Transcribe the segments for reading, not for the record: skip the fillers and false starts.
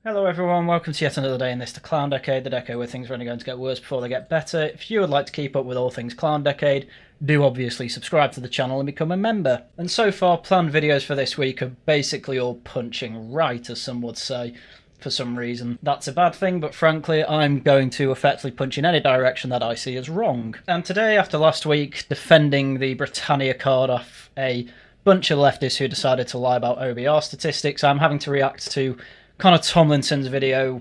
Hello everyone, welcome to yet another day in this The Clown Decade, the decade where things are only going to get worse before they get better. If you would like to keep up with all things Clown Decade, do obviously subscribe to the channel and become a member. And so far, planned videos for this week are basically all punching right, as some would say. For some reason, that's a bad thing, but frankly, I'm going to effectively punch in any direction that I see as wrong. And today, after last week, defending the Britannia card off a bunch of leftists who decided to lie about OBR statistics, I'm having to react to Connor Tomlinson's video,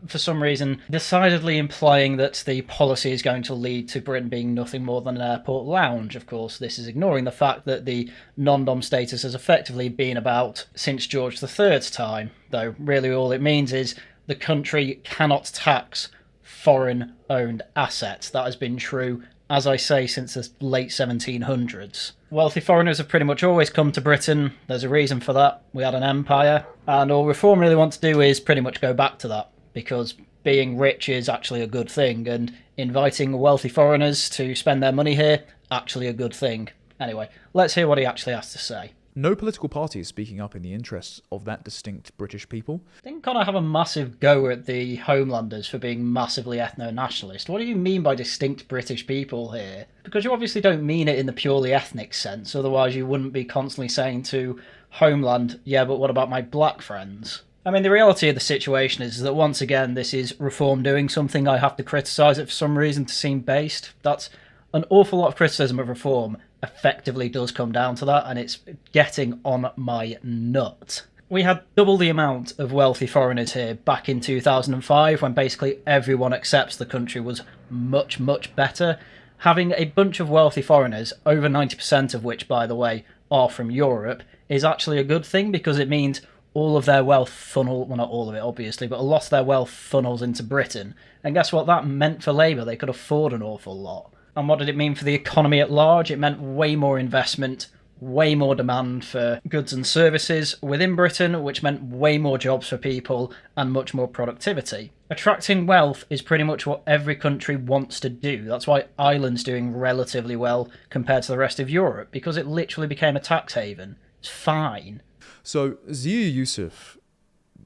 for some reason, decidedly implying that the policy is going to lead to Britain being nothing more than an airport lounge. Of course, this is ignoring the fact that the non-dom status has effectively been about since George III's time, though really all it means is the country cannot tax foreign-owned assets. That has been true, as I say, since the late 1700s. Wealthy foreigners have pretty much always come to Britain. There's a reason for that. We had an empire, and all Reform really wants to do is pretty much go back to that, because being rich is actually a good thing, and inviting wealthy foreigners to spend their money here, actually a good thing. Anyway, let's hear what he actually has to say. No political party is speaking up in the interests of that distinct British people. Didn't Connor have a massive go at the Homelanders for being massively ethno-nationalist? What do you mean by distinct British people here? Because you obviously don't mean it in the purely ethnic sense, otherwise you wouldn't be constantly saying to Homeland, yeah, but what about my black friends? I mean, the reality of the situation is that once again, this is Reform doing something. I have to criticise it for some reason to seem based. That's an awful lot of criticism of Reform effectively does come down to that, and it's getting on my nut. We had double the amount of wealthy foreigners here back in 2005, when basically everyone accepts the country was much, much better. Having a bunch of wealthy foreigners, over 90% of which, by the way, are from Europe, is actually a good thing, because it means all of their wealth well, not all of it obviously, but a lot of their wealth funnels into Britain. And guess what that meant for Labour? They could afford an awful lot. And what did it mean for the economy at large? It meant way more investment, way more demand for goods and services within Britain, which meant way more jobs for people and much more productivity. Attracting wealth is pretty much what every country wants to do. That's why Ireland's doing relatively well compared to the rest of Europe, because it literally became a tax haven. It's fine. So Zia Yusuf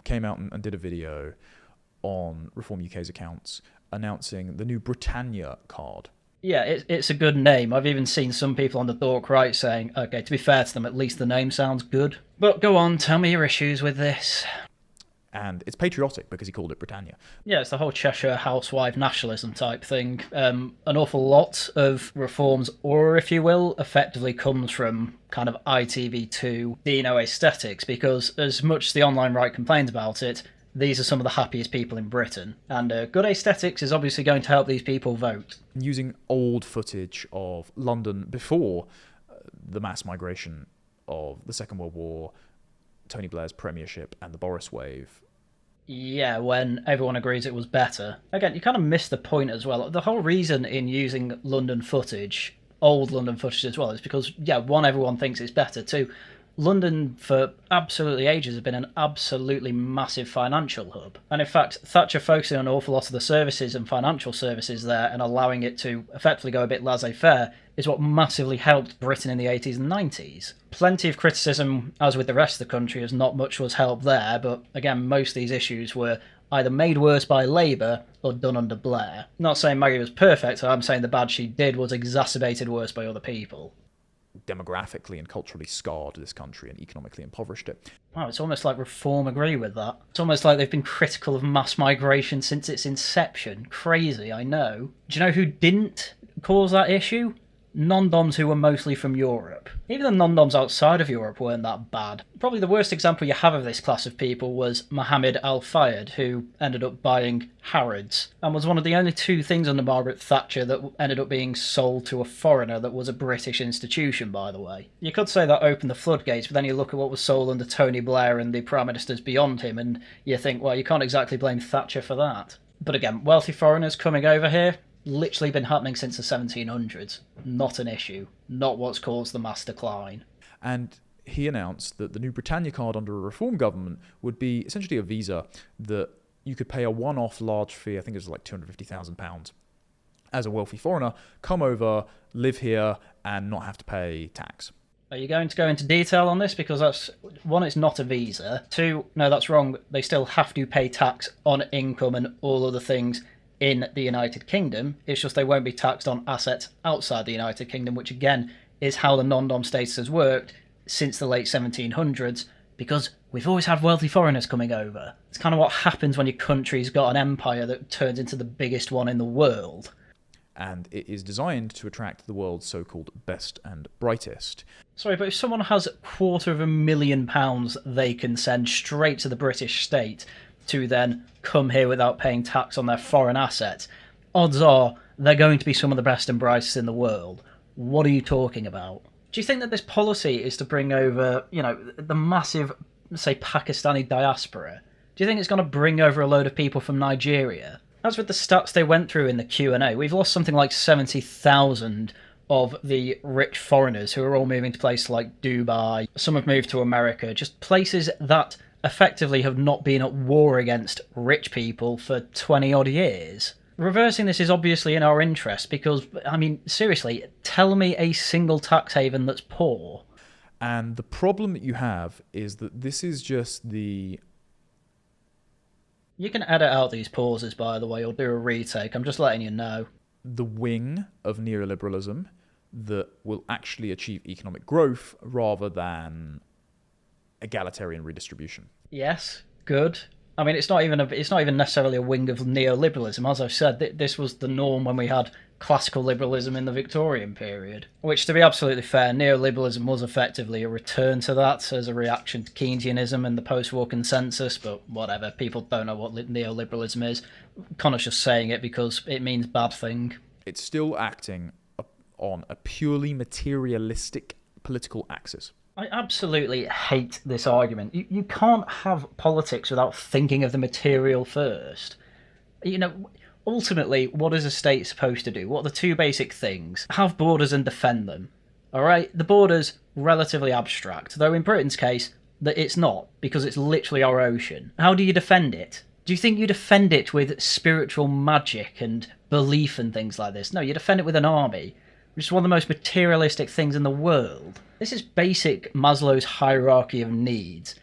came out and did a video on Reform UK's accounts announcing the new Britannia card. Yeah, it's a good name. I've even seen some people on the Dork right saying, okay, to be fair to them, at least the name sounds good. But go on, tell me your issues with this. And it's patriotic because he called it Britannia. Yeah, it's the whole Cheshire housewife nationalism type thing. An awful lot of Reform's aura, if you will, effectively comes from kind of ITV2 Dino aesthetics, because as much as the online right complains about it, these are some of the happiest people in Britain. And good aesthetics is obviously going to help these people vote. Using old footage of London before the mass migration of the Second World War, Tony Blair's premiership, and the Boris wave. Yeah, when everyone agrees it was better. Again, you kind of miss the point as well. The whole reason in using London footage, old London footage as well, is because, yeah, one, everyone thinks it's better. Two, London for absolutely ages has been an absolutely massive financial hub. And in fact, Thatcher focusing on an awful lot of the services and financial services there and allowing it to effectively go a bit laissez-faire is what massively helped Britain in the 80s and 90s. Plenty of criticism, as with the rest of the country, as not much was helped there, but again, most of these issues were either made worse by Labour or done under Blair. Not saying Maggie was perfect, I'm saying the bad she did was exacerbated worse by other people. Demographically and culturally scarred this country and economically impoverished it. Wow, it's almost like Reform agree with that. It's almost like they've been critical of mass migration since its inception. Crazy, I know. Do you know who didn't cause that issue? Non-doms who were mostly from Europe. Even the non-doms outside of Europe weren't that bad. Probably the worst example you have of this class of people was Mohammed Al-Fayed, who ended up buying Harrods, and was one of the only two things under Margaret Thatcher that ended up being sold to a foreigner that was a British institution, by the way. You could say that opened the floodgates, but then you look at what was sold under Tony Blair and the Prime Ministers beyond him, and you think, well, you can't exactly blame Thatcher for that. But again, wealthy foreigners coming over here, literally been happening since the 1700s. Not an issue. Not what's caused the mass decline. And he announced that the new Britannia card under a Reform government would be essentially a visa that you could pay a one-off large fee, I think it was like £250,000, as a wealthy foreigner, come over, live here, and not have to pay tax. Are you going to go into detail on this? Because that's, one, it's not a visa. Two, no, that's wrong. They still have to pay tax on income and all other things in the United Kingdom. It's just they won't be taxed on assets outside the United Kingdom, which again is how the non-dom status has worked since the late 1700s, because we've always had wealthy foreigners coming over. It's kind of what happens when your country's got an empire that turns into the biggest one in the world. And it is designed to attract the world's so-called best and brightest. Sorry, but if someone has £250,000 they can send straight to the British state to then come here without paying tax on their foreign assets, odds are they're going to be some of the best and brightest in the world. What are you talking about? Do you think that this policy is to bring over, the massive, say, Pakistani diaspora? Do you think it's going to bring over a load of people from Nigeria? As with the stats they went through in the Q&A, we've lost something like 70,000 of the rich foreigners who are all moving to places like Dubai. Some have moved to America, just places that effectively have not been at war against rich people for 20-odd years. Reversing this is obviously in our interest because, seriously, tell me a single tax haven that's poor. And the problem that you have is that this is just the... You can edit out these pauses, by the way, or do a retake. I'm just letting you know. The wing of neoliberalism that will actually achieve economic growth rather than egalitarian redistribution. Yes, good. It's not even necessarily a wing of neoliberalism. As I've said, this was the norm when we had classical liberalism in the Victorian period. Which, to be absolutely fair, neoliberalism was effectively a return to that as a reaction to Keynesianism and the post-war consensus, but whatever, people don't know what neoliberalism is. Connor's just saying it because it means bad thing. It's still acting on a purely materialistic political axis. I absolutely hate this argument. You can't have politics without thinking of the material first. Ultimately, what is a state supposed to do? What are the two basic things? Have borders and defend them. Alright? The border's relatively abstract, though in Britain's case, that it's not, because it's literally our ocean. How do you defend it? Do you think you defend it with spiritual magic and belief and things like this? No, you defend it with an army, which is one of the most materialistic things in the world. This is basic Maslow's hierarchy of needs.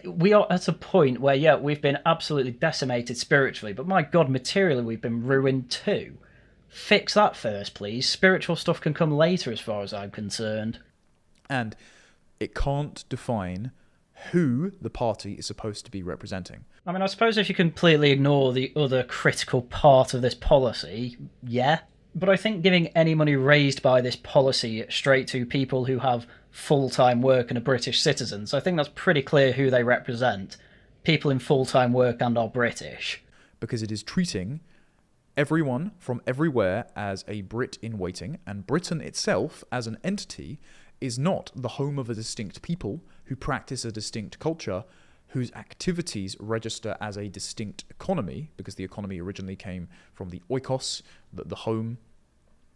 We are at a point where, we've been absolutely decimated spiritually, but my God, materially we've been ruined too. Fix that first, please. Spiritual stuff can come later as far as I'm concerned. And it can't define who the party is supposed to be representing. I suppose if you completely ignore the other critical part of this policy, yeah. But I think giving any money raised by this policy straight to people who have full-time work and are British citizens, I think that's pretty clear who they represent. People in full-time work and are British. Because it is treating everyone from everywhere as a Brit in waiting, and Britain itself, as an entity, is not the home of a distinct people who practice a distinct culture, whose activities register as a distinct economy, because the economy originally came from the oikos, the home,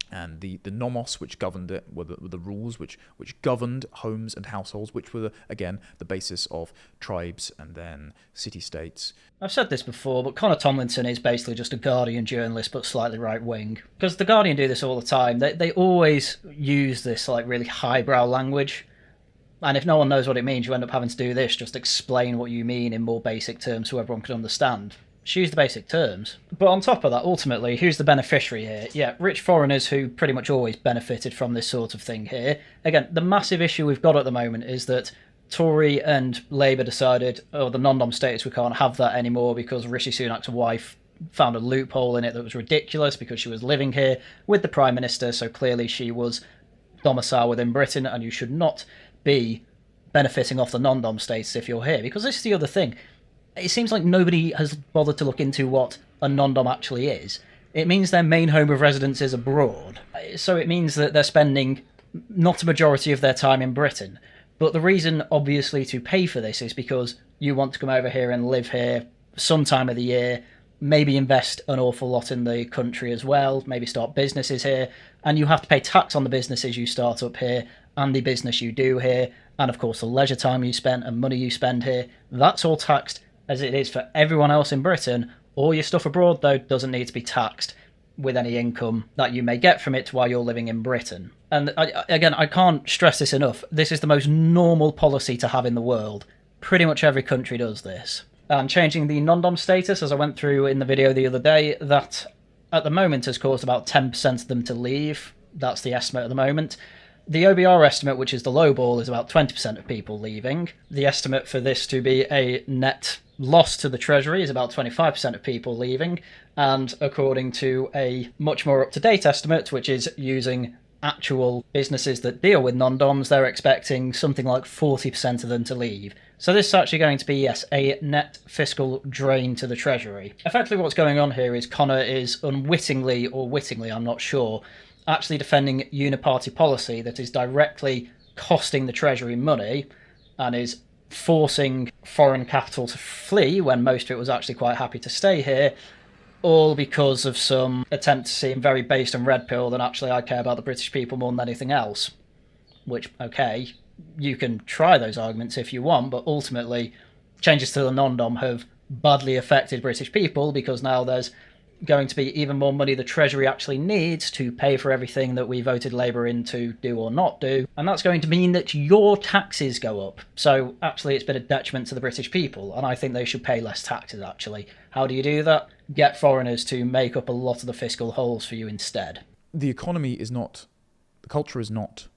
and the nomos, which governed it, were the rules which governed homes and households, which were, again, the basis of tribes and then city-states. I've said this before, but Connor Tomlinson is basically just a Guardian journalist, but slightly right-wing. Because the Guardian do this all the time. They always use this really highbrow language. And if no one knows what it means, you end up having to do this, just explain what you mean in more basic terms so everyone can understand. Just use the basic terms. But on top of that, ultimately, who's the beneficiary here? Yeah, rich foreigners who pretty much always benefited from this sort of thing here. Again, the massive issue we've got at the moment is that Tory and Labour decided, the non-dom status, we can't have that anymore because Rishi Sunak's wife found a loophole in it that was ridiculous because she was living here with the Prime Minister, so clearly she was domicile within Britain, and you should not be benefiting off the non-dom status if you're here. Because this is the other thing. It seems like nobody has bothered to look into what a non-dom actually is. It means their main home of residence is abroad. So it means that they're spending not a majority of their time in Britain. But the reason, obviously, to pay for this is because you want to come over here and live here some time of the year, maybe invest an awful lot in the country as well, maybe start businesses here, and you have to pay tax on the businesses you start up here and the business you do here, and of course the leisure time you spend and money you spend here. That's all taxed as it is for everyone else in Britain. All your stuff abroad, though, doesn't need to be taxed. with any income that you may get from it while you're living in Britain. And I can't stress this enough. This is the most normal policy to have in the world. Pretty much every country does this. And changing the non-dom status, as I went through in the video the other day, that at the moment has caused about 10% of them to leave. That's the estimate at the moment. The OBR estimate, which is the low ball, is about 20% of people leaving. The estimate for this to be a net loss to the Treasury is about 25% of people leaving. And according to a much more up-to-date estimate, which is using actual businesses that deal with non-doms, they're expecting something like 40% of them to leave. So this is actually going to be, yes, a net fiscal drain to the Treasury. Effectively what's going on here is Connor is unwittingly, or wittingly, I'm not sure, actually defending uniparty policy that is directly costing the Treasury money and is forcing foreign capital to flee when most of it was actually quite happy to stay here, all because of some attempt to seem very based and red pilled and actually I care about the British people more than anything else. Which, okay, you can try those arguments if you want, but ultimately changes to the non-dom have badly affected British people because now there's going to be even more money the Treasury actually needs to pay for everything that we voted Labour in to do or not do, and that's going to mean that your taxes go up. So actually it's been a detriment to the British people, and I think they should pay less taxes actually. How do you do that? Get foreigners to make up a lot of the fiscal holes for you instead. The economy is not, the culture is not,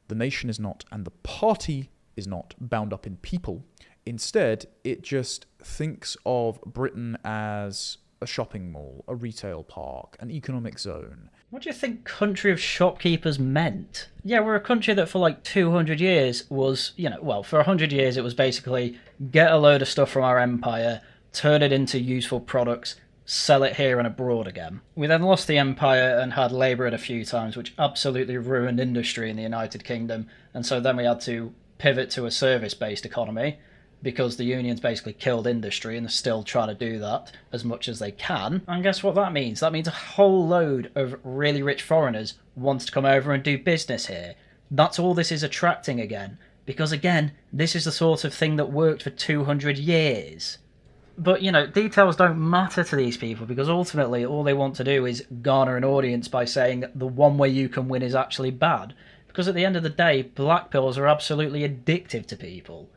the nation is not, and the party is not bound up in people. Instead, it just thinks of Britain as a shopping mall, a retail park, an economic zone. What do you think country of shopkeepers meant? Yeah, we're a country that for like 200 years was, for 100 years it was basically get a load of stuff from our empire, turn it into useful products, sell it here and abroad again. We then lost the empire and had Labour in a few times, which absolutely ruined industry in the United Kingdom, and so then we had to pivot to a service-based economy, because the unions basically killed industry and are still trying to do that as much as they can. And guess what that means? That means a whole load of really rich foreigners want to come over and do business here. That's all this is attracting again. Because again, this is the sort of thing that worked for 200 years. But, details don't matter to these people because ultimately all they want to do is garner an audience by saying the one way you can win is actually bad. Because at the end of the day, black pills are absolutely addictive to people.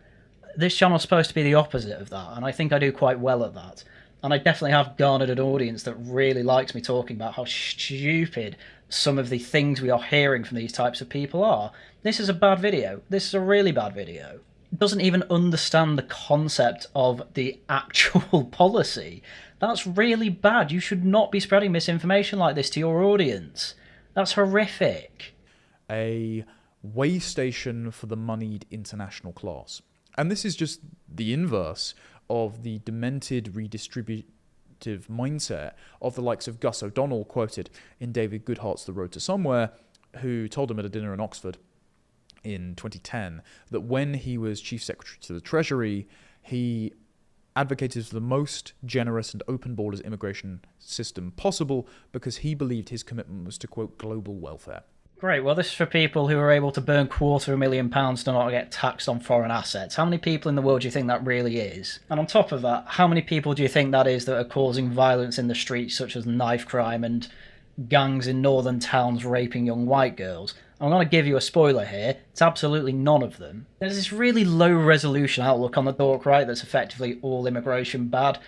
This channel's supposed to be the opposite of that, and I think I do quite well at that. And I definitely have garnered an audience that really likes me talking about how stupid some of the things we are hearing from these types of people are. This is a bad video. This is a really bad video. It doesn't even understand the concept of the actual policy. That's really bad. You should not be spreading misinformation like this to your audience. That's horrific. A way station for the moneyed international class. And this is just the inverse of the demented redistributive mindset of the likes of Gus O'Donnell, quoted in David Goodhart's The Road to Somewhere, who told him at a dinner in Oxford in 2010 that when he was Chief Secretary to the Treasury, he advocated for the most generous and open borders immigration system possible because he believed his commitment was to, quote, global welfare. Great, well this is for people who are able to burn £250,000 to not get taxed on foreign assets. How many people in the world do you think that really is? And on top of that, how many people do you think that is that are causing violence in the streets, such as knife crime and gangs in northern towns raping young white girls? I'm going to give you a spoiler here, it's absolutely none of them. There's this really low resolution outlook on the dork right that's effectively all immigration bad.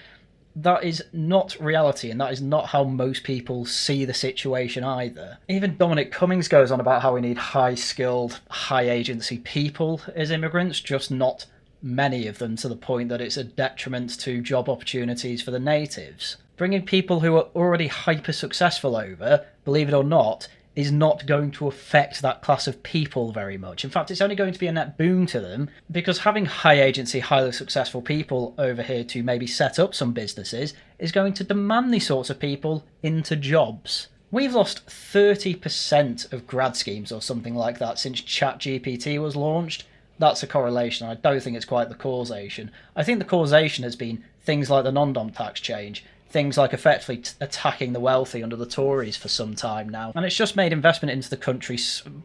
That is not reality, and that is not how most people see the situation either. Even Dominic Cummings goes on about how we need high-skilled, high-agency people as immigrants, just not many of them to the point that it's a detriment to job opportunities for the natives. Bringing people who are already hyper-successful over, believe it or not, is not going to affect that class of people very much. In fact, it's only going to be a net boon to them, because having high agency, highly successful people over here to maybe set up some businesses is going to demand these sorts of people into jobs. We've lost 30% of grad schemes or something like that since ChatGPT was launched. That's a correlation. I don't think it's quite the causation. I think the causation has been things like the non-dom tax change, things like effectively attacking the wealthy under the Tories for some time now. And it's just made investment into the country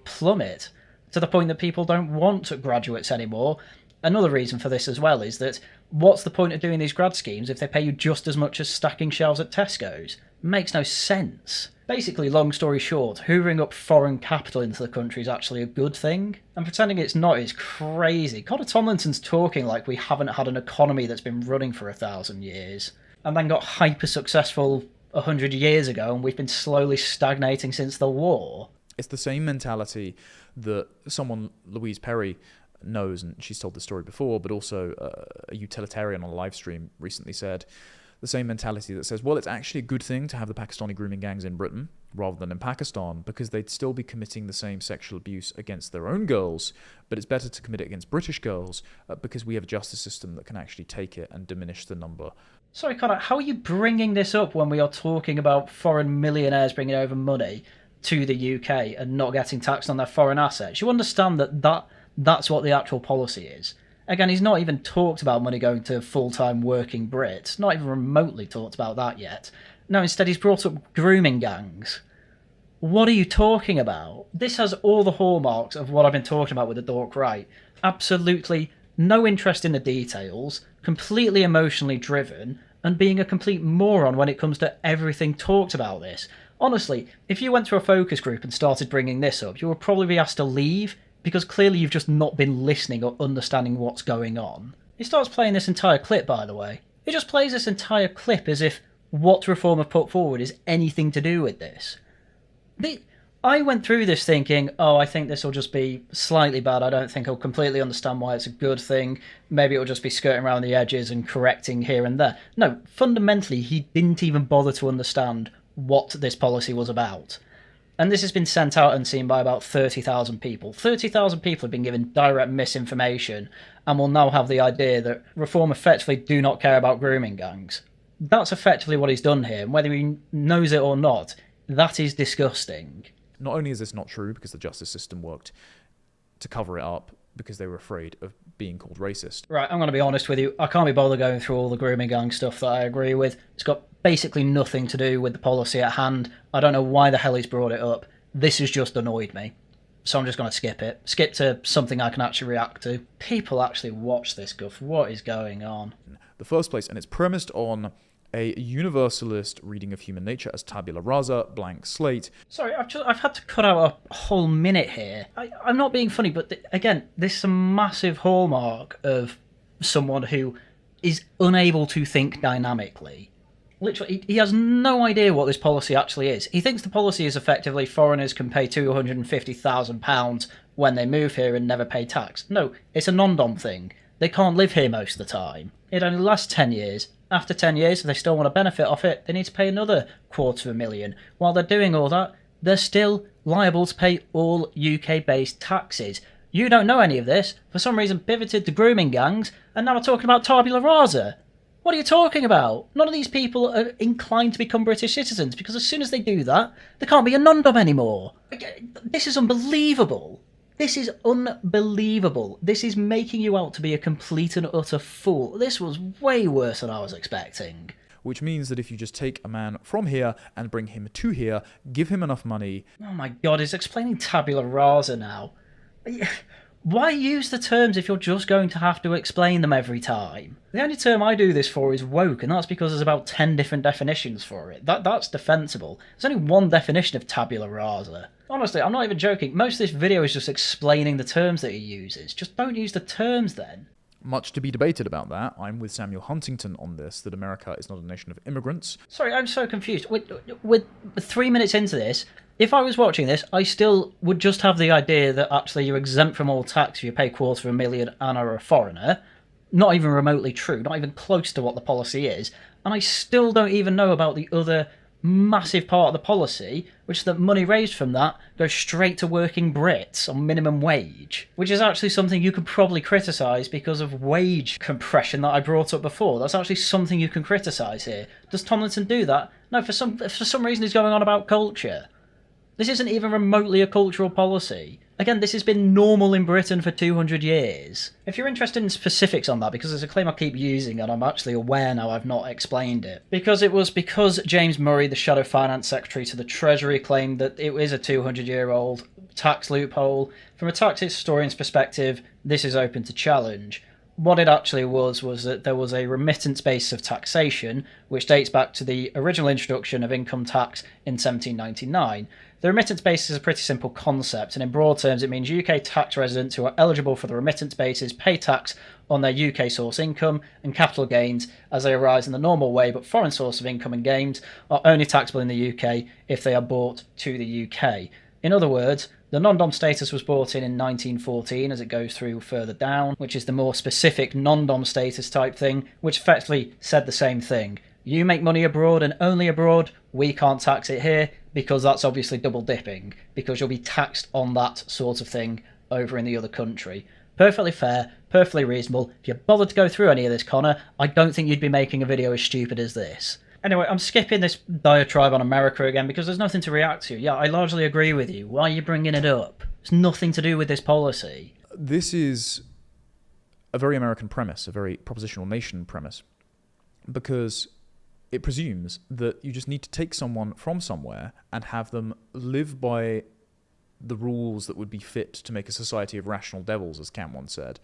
plummet to the point that people don't want graduates anymore. Another reason for this as well is that what's the point of doing these grad schemes if they pay you just as much as stacking shelves at Tesco's? Makes no sense. Basically, long story short, hoovering up foreign capital into the country is actually a good thing, and pretending it's not is crazy. Connor Tomlinson's talking like we haven't had an economy that's been running for 1,000 years, and then got hyper-successful 100 years ago, and we've been slowly stagnating since the war. It's the same mentality that someone, Louise Perry, knows, and she's told the story before, but also a utilitarian on a live stream recently said, the same mentality that says, well, it's actually a good thing to have the Pakistani grooming gangs in Britain rather than in Pakistan, because they'd still be committing the same sexual abuse against their own girls, but it's better to commit it against British girls because we have a justice system that can actually take it and diminish the number. Sorry, Connor, how are you bringing this up when we are talking about foreign millionaires bringing over money to the UK and not getting taxed on their foreign assets? You understand that's what the actual policy is. Again, he's not even talked about money going to full-time working Brits. Not even remotely talked about that yet. No, instead he's brought up grooming gangs. What are you talking about? This has all the hallmarks of what I've been talking about with the Dork Right. Absolutely no interest in the details, completely emotionally driven, and being a complete moron when it comes to everything talked about this. Honestly, if you went to a focus group and started bringing this up, you would probably be asked to leave, because clearly you've just not been listening or understanding what's going on. He starts playing this entire clip, by the way. He just plays this entire clip as if what Reform have put forward is anything to do with this. I went through this thinking, oh, I think this will just be slightly bad. I don't think he'll completely understand why it's a good thing. Maybe it'll just be skirting around the edges and correcting here and there. No, fundamentally, he didn't even bother to understand what this policy was about. And this has been sent out and seen by about 30,000 people. 30,000 people have been given direct misinformation and will now have the idea that Reform effectively do not care about grooming gangs. That's effectively what he's done here, and whether he knows it or not, that is disgusting. Not only is this not true because the justice system worked to cover it up because they were afraid of being called racist. Right, I'm going to be honest with you. I can't be bothered going through all the grooming gang stuff that I agree with. It's got basically nothing to do with the policy at hand. I don't know why the hell he's brought it up. This has just annoyed me. So I'm just going to skip it. Skip to something I can actually react to. People actually watch this guff. What is going on? The first place, and it's premised on a universalist reading of human nature as tabula rasa, blank slate. Sorry, I've had to cut out a whole minute here. I'm not being funny, but again, this is a massive hallmark of someone who is unable to think dynamically. Literally, he has no idea what this policy actually is. He thinks the policy is effectively foreigners can pay £250,000 when they move here and never pay tax. No, it's a non-dom thing. They can't live here most of the time. It only lasts 10 years. After 10 years, if they still want to benefit off it, they need to pay another $250,000. While they're doing all that, they're still liable to pay all UK-based taxes. You don't know any of this, for some reason pivoted to grooming gangs, and now we're talking about tabula rasa. What are you talking about? None of these people are inclined to become British citizens, because as soon as they do that, they can't be a non-dom anymore. This is unbelievable. This is unbelievable. This is making you out to be a complete and utter fool. This was way worse than I was expecting. Which means that if you just take a man from here and bring him to here, give him enough money... Oh my god, he's explaining tabula rasa now. Why use the terms if you're just going to have to explain them every time? The only term I do this for is woke, and that's because there's about 10 different definitions for it. That's defensible. There's only one definition of tabula rasa. Honestly, I'm not even joking. Most of this video is just explaining the terms that he uses. Just don't use the terms then. Much to be debated about that. I'm with Samuel Huntington on this, that America is not a nation of immigrants. Sorry, I'm so confused. With 3 minutes into this, if I was watching this, I still would just have the idea that actually you're exempt from all tax if you pay $250,000 and are a foreigner. Not even remotely true, not even close to what the policy is. And I still don't even know about the other massive part of the policy, which is that money raised from that goes straight to working Brits on minimum wage, which is actually something you could probably criticise because of wage compression that I brought up before. That's actually something you can criticise here. Does Tomlinson do that? No, for some reason he's going on about culture. This isn't even remotely a cultural policy. Again, this has been normal in Britain for 200 years. If you're interested in specifics on that, because there's a claim I keep using and I'm actually aware now I've not explained it. Because James Murray, the Shadow Finance Secretary to the Treasury, claimed that it is a 200-year-old tax loophole. From a tax historian's perspective, this is open to challenge. What it actually was that there was a remittance basis of taxation, which dates back to the original introduction of income tax in 1799. The remittance basis is a pretty simple concept, and in broad terms it means UK tax residents who are eligible for the remittance basis pay tax on their UK source income and capital gains as they arise in the normal way, but foreign source of income and gains are only taxable in the UK if they are brought to the UK. In other words, the non-dom status was brought in 1914 as it goes through further down, which is the more specific non-dom status type thing, which effectively said the same thing. You make money abroad and only abroad, we can't tax it here, because that's obviously double dipping, because you'll be taxed on that sort of thing over in the other country. Perfectly fair, perfectly reasonable. If you bothered to go through any of this, Connor, I don't think you'd be making a video as stupid as this. Anyway, I'm skipping this diatribe on America again because there's nothing to react to. Yeah, I largely agree with you. Why are you bringing it up? It's nothing to do with this policy. This is a very American premise, a very propositional nation premise, because it presumes that you just need to take someone from somewhere and have them live by the rules that would be fit to make a society of rational devils, as Kant once said,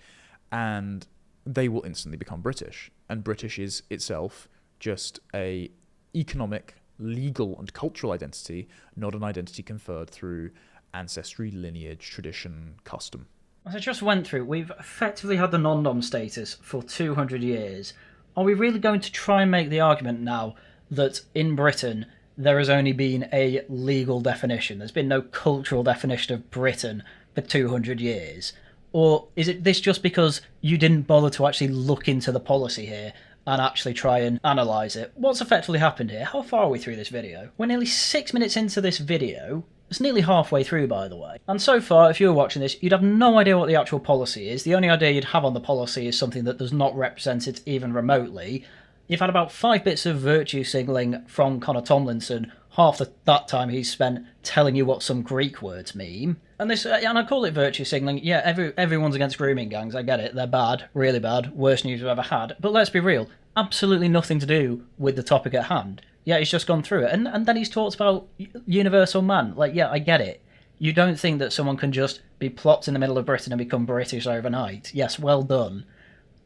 and they will instantly become British. And British is itself just a economic, legal, and cultural identity, not an identity conferred through ancestry, lineage, tradition, custom. As I just went through, we've effectively had the non-dom status for 200 years. Are we really going to try and make the argument now that in Britain there has only been a legal definition? There's been no cultural definition of Britain for 200 years? Or is it this just because you didn't bother to actually look into the policy here and actually try and analyse it? What's effectively happened here? How far are we through this video? We're nearly 6 minutes into this video. It's nearly halfway through, by the way. And so far, if you were watching this, you'd have no idea what the actual policy is. The only idea you'd have on the policy is something that does not represent it even remotely. You've had about 5 bits of virtue signalling from Connor Tomlinson, half that time he's spent telling you what some Greek words mean. And I call it virtue signalling. Yeah, everyone's against grooming gangs, I get it. They're bad, really bad, worst news we've ever had. But let's be real, absolutely nothing to do with the topic at hand. Yeah, he's just gone through it. And then he's talked about universal man. Like, yeah, I get it. You don't think that someone can just be plopped in the middle of Britain and become British overnight. Yes, well done.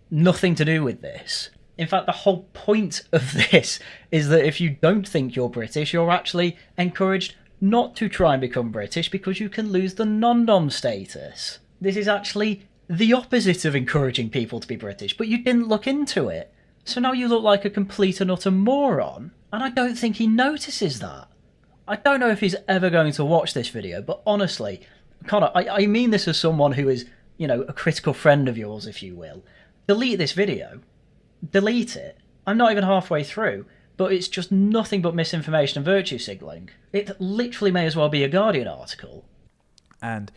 Nothing to do with this. In fact, the whole point of this is that if you don't think you're British, you're actually encouraged not to try and become British because you can lose the non-dom status. This is actually the opposite of encouraging people to be British, but you didn't look into it. So now you look like a complete and utter moron, and I don't think he notices that. I don't know if he's ever going to watch this video, but honestly, Connor, I mean this as someone who is, a critical friend of yours, if you will. Delete this video. Delete it. I'm not even halfway through, but it's just nothing but misinformation and virtue signalling. It literally may as well be a Guardian article. And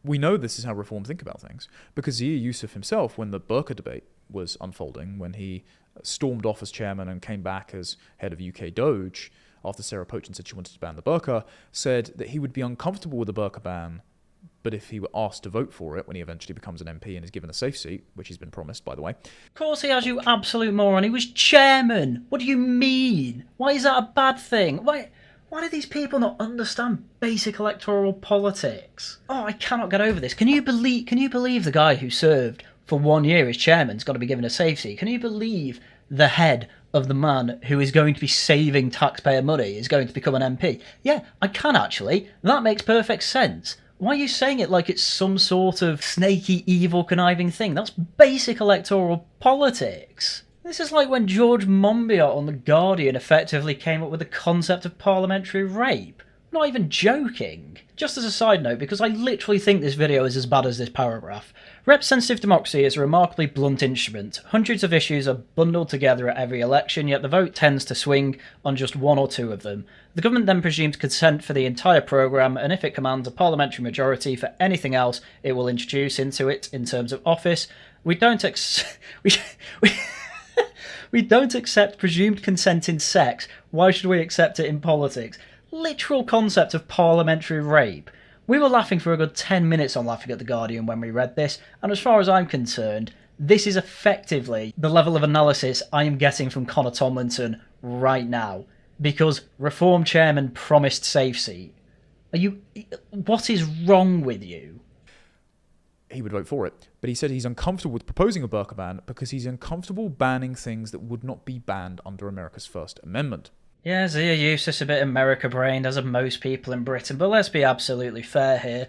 we know this is how Reform think about things, because Zia Yusuf himself, when the burqa debate was unfolding, when he stormed off as chairman and came back as head of UK Doge, after Sarah Pochin said she wanted to ban the burqa, said that he would be uncomfortable with the burqa ban, but if he were asked to vote for it when he eventually becomes an MP and is given a safe seat, which he's been promised, by the way. Of course he has, you absolute moron. He was chairman. What do you mean? Why is that a bad thing? Why do these people not understand basic electoral politics? Oh, I cannot get over this. Can you believe the guy who served for 1 year as chairman's got to be given a safe seat? Can you believe the head of the man who is going to be saving taxpayer money is going to become an MP? Yeah, I can actually. That makes perfect sense. Why are you saying it like it's some sort of snaky, evil, conniving thing? That's basic electoral politics. This is like when George Monbiot on The Guardian effectively came up with the concept of parliamentary rape. I'm not even joking. Just as a side note, because I literally think this video is as bad as this paragraph. Representative democracy is a remarkably blunt instrument. Hundreds of issues are bundled together at every election, yet the vote tends to swing on just one or two of them. The government then presumes consent for the entire programme, and if it commands a parliamentary majority for anything else it will introduce into it in terms of office, we don't we don't accept presumed consent in sex. Why should we accept it in politics? Literal concept of parliamentary rape. We were laughing for a good 10 minutes on Laughing at the Guardian when we read this, and as far as I'm concerned, this is effectively the level of analysis I am getting from Connor Tomlinson right now. Because Reform chairman promised safe seat. What is wrong with you? he would vote for it. But he said he's uncomfortable with proposing a burqa ban because he's uncomfortable banning things that would not be banned under America's First Amendment. Yeah, Zia Yusuf's a bit America-brained, as are most people in Britain, but let's be absolutely fair here.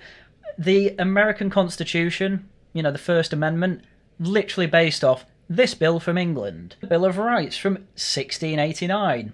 The American Constitution, the First Amendment, literally based off this bill from England, the Bill of Rights from 1689.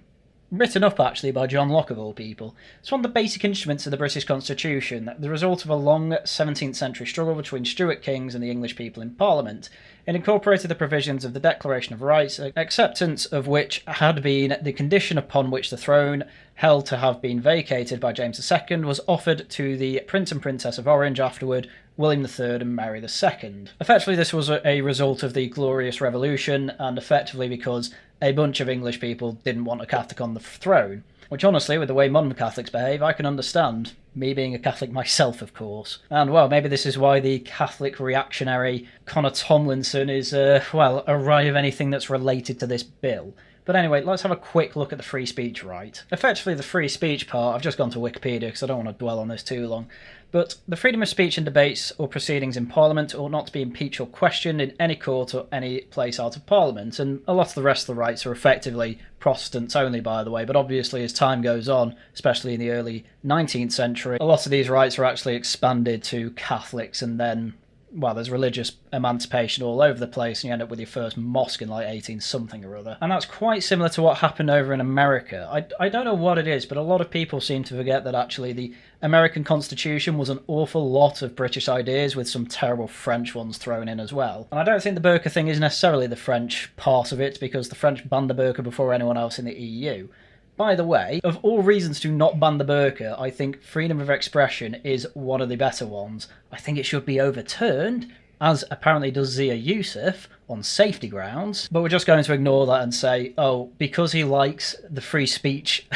Written up, actually, by John Locke, of all people. It's one of the basic instruments of the British Constitution, the result of a long 17th century struggle between Stuart kings and the English people in Parliament. It incorporated the provisions of the Declaration of Rights, acceptance of which had been the condition upon which the throne, held to have been vacated by James II, was offered to the Prince and Princess of Orange, afterward William III and Mary II. Effectively, this was a result of the Glorious Revolution, and effectively because a bunch of English people didn't want a Catholic on the throne. Which, honestly, with the way modern Catholics behave, I can understand. Me being a Catholic myself, of course. And, well, maybe this is why the Catholic reactionary Connor Tomlinson is, a wry of anything that's related to this bill. But anyway, let's have a quick look at the free speech right. Effectively, the free speech part, I've just gone to Wikipedia because I don't want to dwell on this too long. But the freedom of speech in debates or proceedings in Parliament ought not to be impeached or questioned in any court or any place out of Parliament, and a lot of the rest of the rights are effectively Protestants only, by the way, but obviously as time goes on, especially in the early 19th century, a lot of these rights are actually expanded to Catholics, and then, well, there's religious emancipation all over the place, and you end up with your first mosque in like 18-something or other. And that's quite similar to what happened over in America. I don't know what it is, but a lot of people seem to forget that actually the American Constitution was an awful lot of British ideas with some terrible French ones thrown in as well. And I don't think the burqa thing is necessarily the French part of it, because the French banned the burqa before anyone else in the EU. By the way, of all reasons to not ban the burqa, I think freedom of expression is one of the better ones. I think it should be overturned, as apparently does Zia Yusuf, on safety grounds. But we're just going to ignore that and say, oh, because he likes the free speech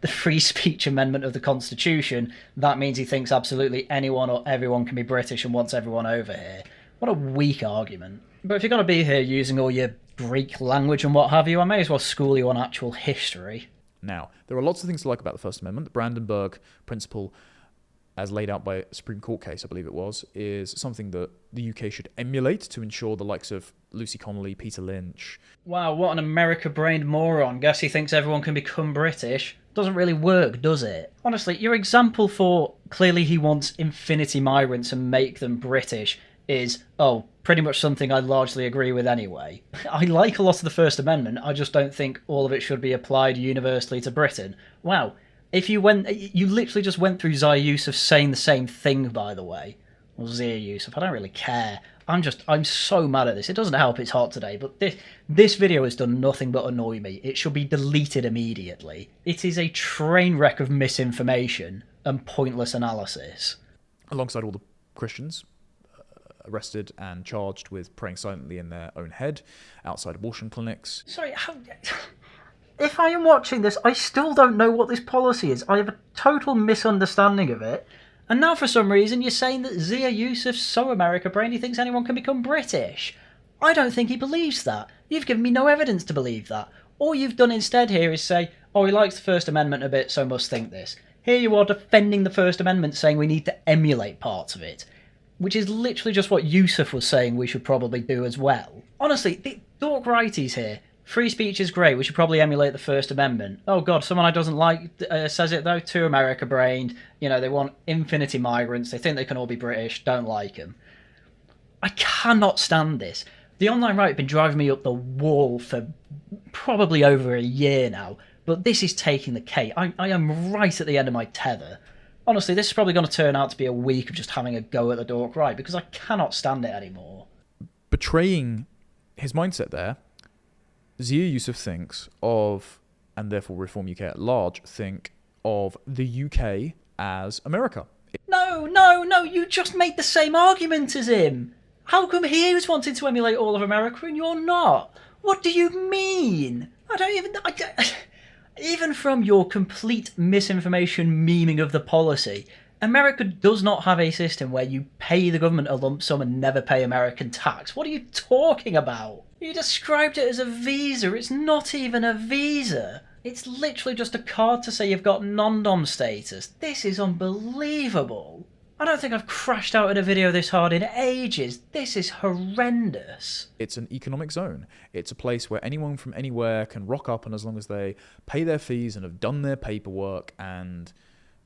the free speech amendment of the Constitution, that means he thinks absolutely anyone or everyone can be British and wants everyone over here. What a weak argument. But if you're going to be here using all your Greek language and what have you, I may as well school you on actual history. Now, there are lots of things to like about the First Amendment. The Brandenburg Principle, as laid out by a Supreme Court case, I believe it was, is something that the UK should emulate to ensure the likes of Lucy Connolly, Peter Lynch. Wow, what an America-brained moron. Guess he thinks everyone can become British. Doesn't really work, does it? Honestly, your example for clearly he wants infinity migrants and make them British is, pretty much something I largely agree with anyway. I like a lot of the First Amendment, I just don't think all of it should be applied universally to Britain. Wow, you literally just went through Zia Yusuf saying the same thing, by the way. Well, Zia Yusuf, I don't really care. I'm so mad at this. It doesn't help it's hot today, but this video has done nothing but annoy me. It should be deleted immediately. It is a train wreck of misinformation and pointless analysis. Alongside all the Christians arrested and charged with praying silently in their own head outside abortion clinics. Sorry, if I am watching this, I still don't know what this policy is. I have a total misunderstanding of it. And now for some reason you're saying that Zia Yusuf's so America-brained he thinks anyone can become British. I don't think he believes that. You've given me no evidence to believe that. All you've done instead here is say, he likes the First Amendment a bit, so must think this. Here you are defending the First Amendment, saying we need to emulate parts of it. Which is literally just what Yusuf was saying we should probably do as well. Honestly, the dork righties here. Free speech is great, we should probably emulate the First Amendment. Oh god, someone I doesn't like says it though, too America-brained. They want infinity migrants, they think they can all be British, don't like them. I cannot stand this. The online right have been driving me up the wall for probably over a year now, but this is taking the cake. I am right at the end of my tether. Honestly, this is probably going to turn out to be a week of just having a go at the dork right, because I cannot stand it anymore. Betraying his mindset there, Zia Yusuf thinks of, and therefore Reform UK at large, think of the UK as America. No, you just made the same argument as him. How come he was wanting to emulate all of America and you're not? What do you mean? Even from your complete misinformation memeing of the policy, America does not have a system where you pay the government a lump sum and never pay American tax. What are you talking about? You described it as a visa. It's not even a visa. It's literally just a card to say you've got non-dom status. This is unbelievable. I don't think I've crashed out in a video this hard in ages. This is horrendous. It's an economic zone. It's a place where anyone from anywhere can rock up, and as long as they pay their fees and have done their paperwork and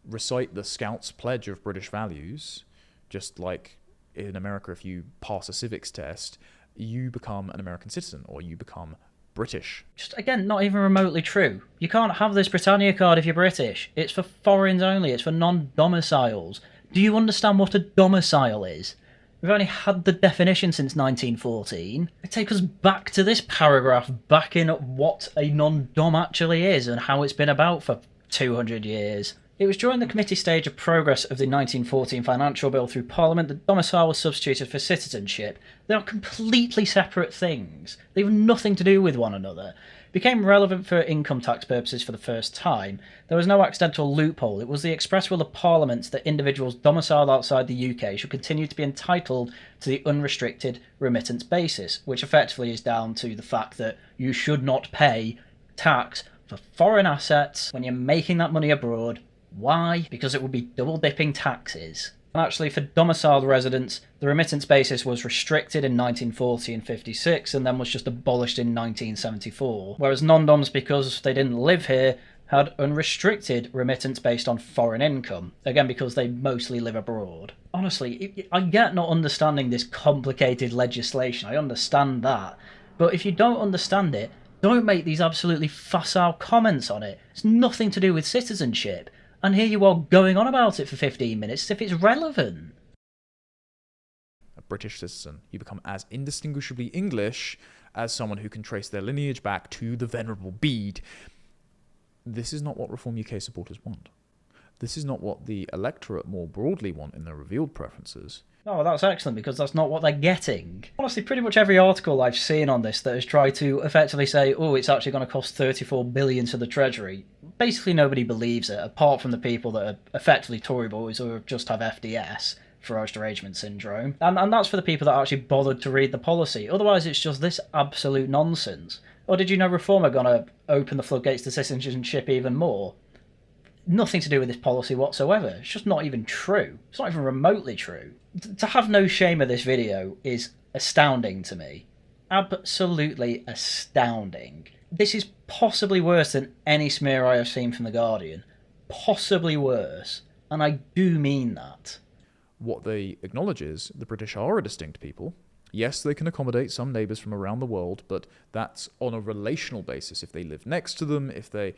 recite the Scouts' pledge of British values, just like in America, if you pass a civics test, you become an American citizen, or you become British. Just, again, not even remotely true. You can't have this Britannia card if you're British. It's for foreigners only. It's for non-domiciles. Do you understand what a domicile is? We've only had the definition since 1914. It takes us back to this paragraph, back in what a non-dom actually is and how it's been about for 200 years. It was during the committee stage of progress of the 1914 financial bill through Parliament that domicile was substituted for citizenship. They are completely separate things. They have nothing to do with one another. Became relevant for income tax purposes for the first time. There was no accidental loophole. It was the express will of Parliament that individuals domiciled outside the UK should continue to be entitled to the unrestricted remittance basis, which effectively is down to the fact that you should not pay tax for foreign assets when you're making that money abroad. Why? Because it would be double-dipping taxes. And actually, for domiciled residents, the remittance basis was restricted in 1940 and 56 and then was just abolished in 1974. Whereas non-doms, because they didn't live here, had unrestricted remittance based on foreign income. Again, because they mostly live abroad. Honestly, I get not understanding this complicated legislation. I understand that. But if you don't understand it, don't make these absolutely facile comments on it. It's nothing to do with citizenship. And here you are going on about it for 15 minutes as if it's relevant. A British citizen, you become as indistinguishably English as someone who can trace their lineage back to the Venerable Bede. This is not what Reform UK supporters want. This is not what the electorate more broadly want in their revealed preferences. Oh, that's excellent, because that's not what they're getting. Honestly, pretty much every article I've seen on this that has tried to effectively say, oh, it's actually going to cost 34 billion to the Treasury, basically nobody believes it, apart from the people that are effectively Tory boys or just have FDS, Forced Derangement Syndrome. And that's for the people that actually bothered to read the policy. Otherwise, it's just this absolute nonsense. Or did you know Reform are going to open the floodgates to citizenship even more? Nothing to do with this policy whatsoever. It's just not even true. It's not even remotely true. To have no shame of this video is astounding to me. Absolutely astounding. This is possibly worse than any smear I have seen from The Guardian. Possibly worse. And I do mean that. What they acknowledge is the British are a distinct people. Yes, they can accommodate some neighbours from around the world, but that's on a relational basis. If they live next to them, if they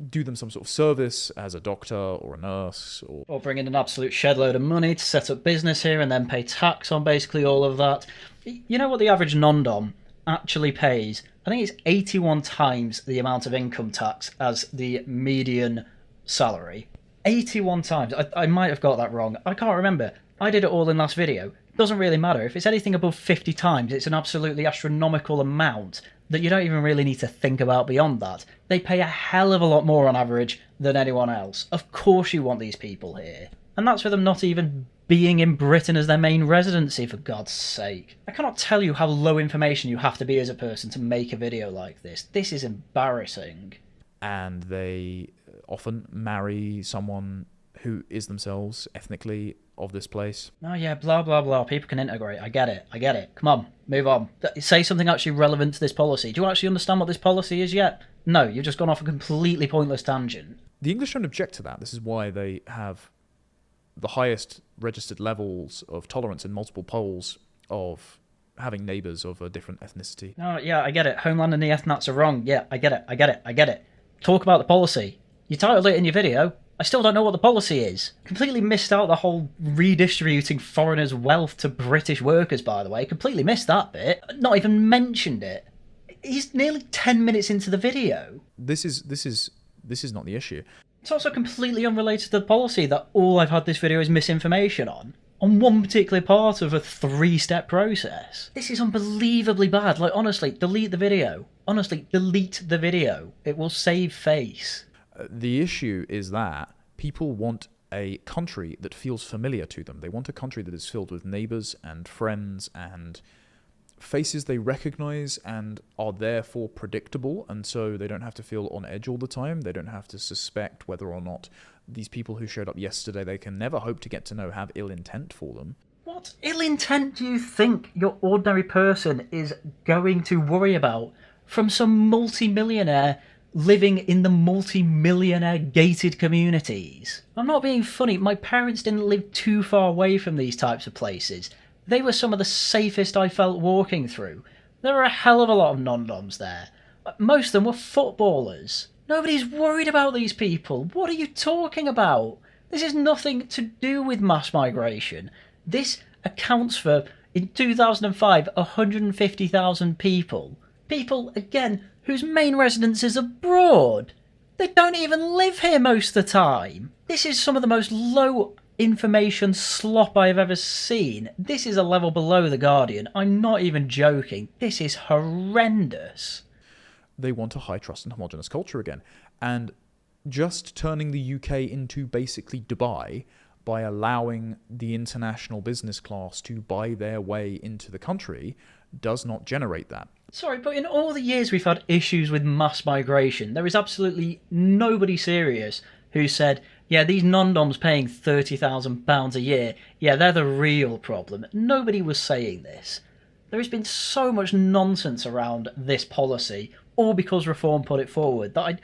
do them some sort of service as a doctor or a nurse, or bring in an absolute shed load of money to set up business here and then pay tax on basically all of that. You know what the average non-dom actually pays? I think it's 81 times the amount of income tax as the median salary. 81 times. I might have got that wrong. I can't remember. I did it all in last video. It doesn't really matter. If it's anything above 50 times, it's an absolutely astronomical amount that you don't even really need to think about beyond that. They pay a hell of a lot more on average than anyone else. Of course you want these people here. And that's with them not even being in Britain as their main residency, for God's sake. I cannot tell you how low information you have to be as a person to make a video like this. This is embarrassing. And they often marry someone who is themselves ethnically of this place. Oh yeah, blah blah blah, people can integrate. I get it. Come on, move on. Say something actually relevant to this policy. Do you actually understand what this policy is yet? No, you've just gone off a completely pointless tangent. The English don't object to that. This is why they have the highest registered levels of tolerance in multiple polls of having neighbours of a different ethnicity. Oh yeah, I get it. Homeland and the ethnats are wrong. Yeah, I get it. Talk about the policy. You titled it in your video. I still don't know what the policy is. Completely missed out the whole redistributing foreigners' wealth to British workers, by the way. Completely missed that bit. Not even mentioned it. He's nearly 10 minutes into the video. This is not the issue. It's also completely unrelated to the policy that all I've had this video is misinformation on one particular part of a 3-step process. This is unbelievably bad. Like, honestly, delete the video. Honestly, delete the video. It will save face. The issue is that people want a country that feels familiar to them. They want a country that is filled with neighbours and friends and faces they recognise and are therefore predictable, and so they don't have to feel on edge all the time. They don't have to suspect whether or not these people who showed up yesterday they can never hope to get to know have ill intent for them. What ill intent do you think your ordinary person is going to worry about from some multi-millionaire living in the multi-millionaire gated communities? I'm not being funny. My parents didn't live too far away from these types of places. They were some of the safest I felt walking through. There were a hell of a lot of non-doms there. Most of them were footballers. Nobody's worried about these people. What are you talking about? This is nothing to do with mass migration. This accounts for, in 2005, 150,000 people. People, again, whose main residence is abroad. They don't even live here most of the time. This is some of the most low information slop I have ever seen. This is a level below The Guardian. I'm not even joking. This is horrendous. They want a high trust and homogenous culture again. And just turning the UK into basically Dubai by allowing the international business class to buy their way into the country does not generate that. Sorry, but in all the years we've had issues with mass migration, there is absolutely nobody serious who said, yeah, these non-doms paying £30,000 a year, yeah, they're the real problem. Nobody was saying this. There has been so much nonsense around this policy, all because Reform put it forward, that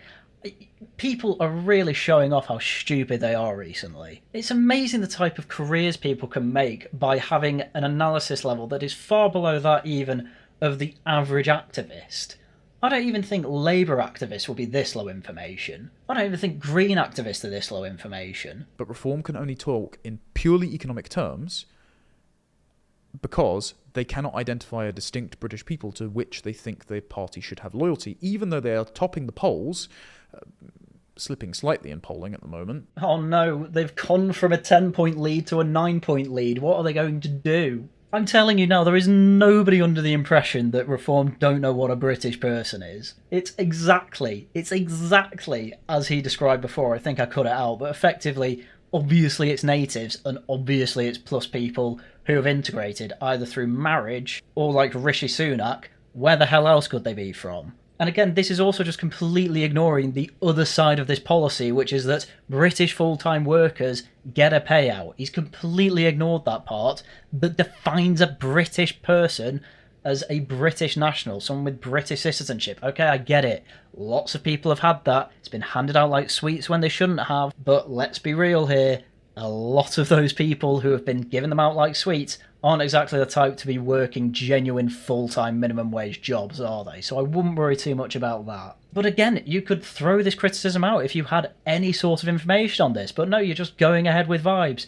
people are really showing off how stupid they are recently. It's amazing the type of careers people can make by having an analysis level that is far below that even of the average activist. I don't even think Labour activists will be this low information. I don't even think Green activists are this low information. But Reform can only talk in purely economic terms because they cannot identify a distinct British people to which they think their party should have loyalty, even though they are topping the polls, slipping slightly in polling at the moment. Oh no, they've gone from a 10-point lead to a 9-point lead. What are they going to do? I'm telling you now, there is nobody under the impression that Reform don't know what a British person is. It's exactly as he described before. I think I cut it out, but effectively, obviously it's natives, and obviously it's plus people who have integrated, either through marriage, or like Rishi Sunak, where the hell else could they be from? And again, this is also just completely ignoring the other side of this policy, which is that British full-time workers get a payout. He's completely ignored that part that defines a British person as a British national, someone with British citizenship. Okay, I get it. Lots of people have had that. It's been handed out like sweets when they shouldn't have. But let's be real here. A lot of those people who have been giving them out like sweets aren't exactly the type to be working genuine full-time minimum wage jobs, are they? So I wouldn't worry too much about that. But again, you could throw this criticism out if you had any sort of information on this, but no, you're just going ahead with vibes.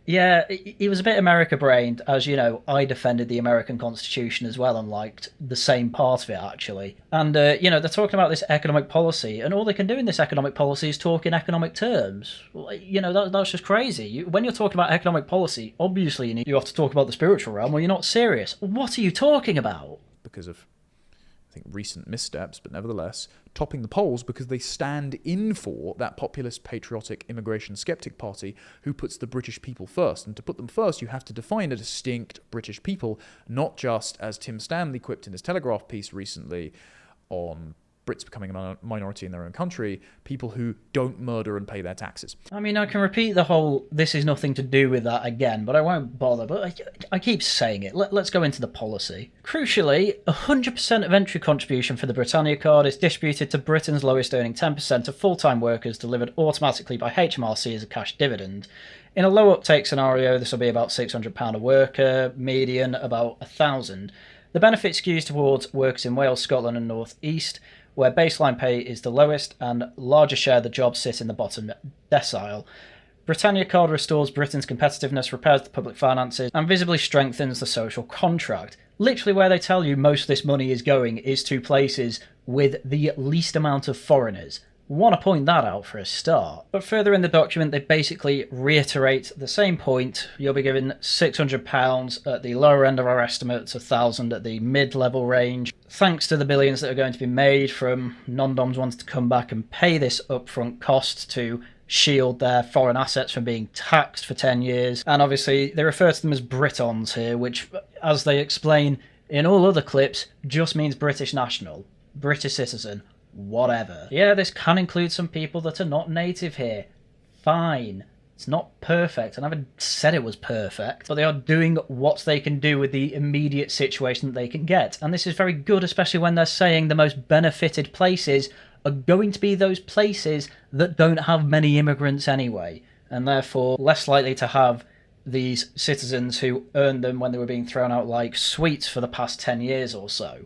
Yeah, he was a bit America-brained, as you know, I defended the American Constitution as well and liked the same part of it, actually. And, they're talking about this economic policy, and all they can do in this economic policy is talk in economic terms. That's just crazy. When you're talking about economic policy, obviously you have to talk about the spiritual realm, or you're not serious. What are you talking about? Because of, I think, recent missteps, but nevertheless, topping the polls because they stand in for that populist, patriotic, immigration skeptic party who puts the British people first. And to put them first, you have to define a distinct British people, not just, as Tim Stanley quipped in his Telegraph piece recently on Brits becoming a minority in their own country, people who don't murder and pay their taxes. I mean, I can repeat the whole this is nothing to do with that again, but I won't bother. But I keep saying it. Let's go into the policy. Crucially, 100% of entry contribution for the Britannia card is distributed to Britain's lowest earning 10% of full-time workers, delivered automatically by HMRC as a cash dividend. In a low uptake scenario, this will be about £600 a worker, median about £1,000. The benefit skews towards workers in Wales, Scotland and North East, where baseline pay is the lowest and larger share of the jobs sit in the bottom decile. Britannia card restores Britain's competitiveness, repairs the public finances, and visibly strengthens the social contract. Literally where they tell you most of this money is going is to places with the least amount of foreigners. Want to point that out for a start. But further in the document, they basically reiterate the same point. You'll be given £600 at the lower end of our estimates, £1,000 at the mid-level range. Thanks to the billions that are going to be made from non-doms wanting to come back and pay this upfront cost to shield their foreign assets from being taxed for 10 years. And obviously, they refer to them as Britons here, which, as they explain, In all other clips, just means British national, British citizen, whatever. Yeah, this can include some people that are not native here. Fine. It's not perfect. I never said it was perfect, but they are doing what they can do with the immediate situation that they can get. And this is very good, especially when they're saying the most benefited places are going to be those places that don't have many immigrants anyway, and therefore less likely to have these citizens who earned them when they were being thrown out like sweets for the past 10 years or so.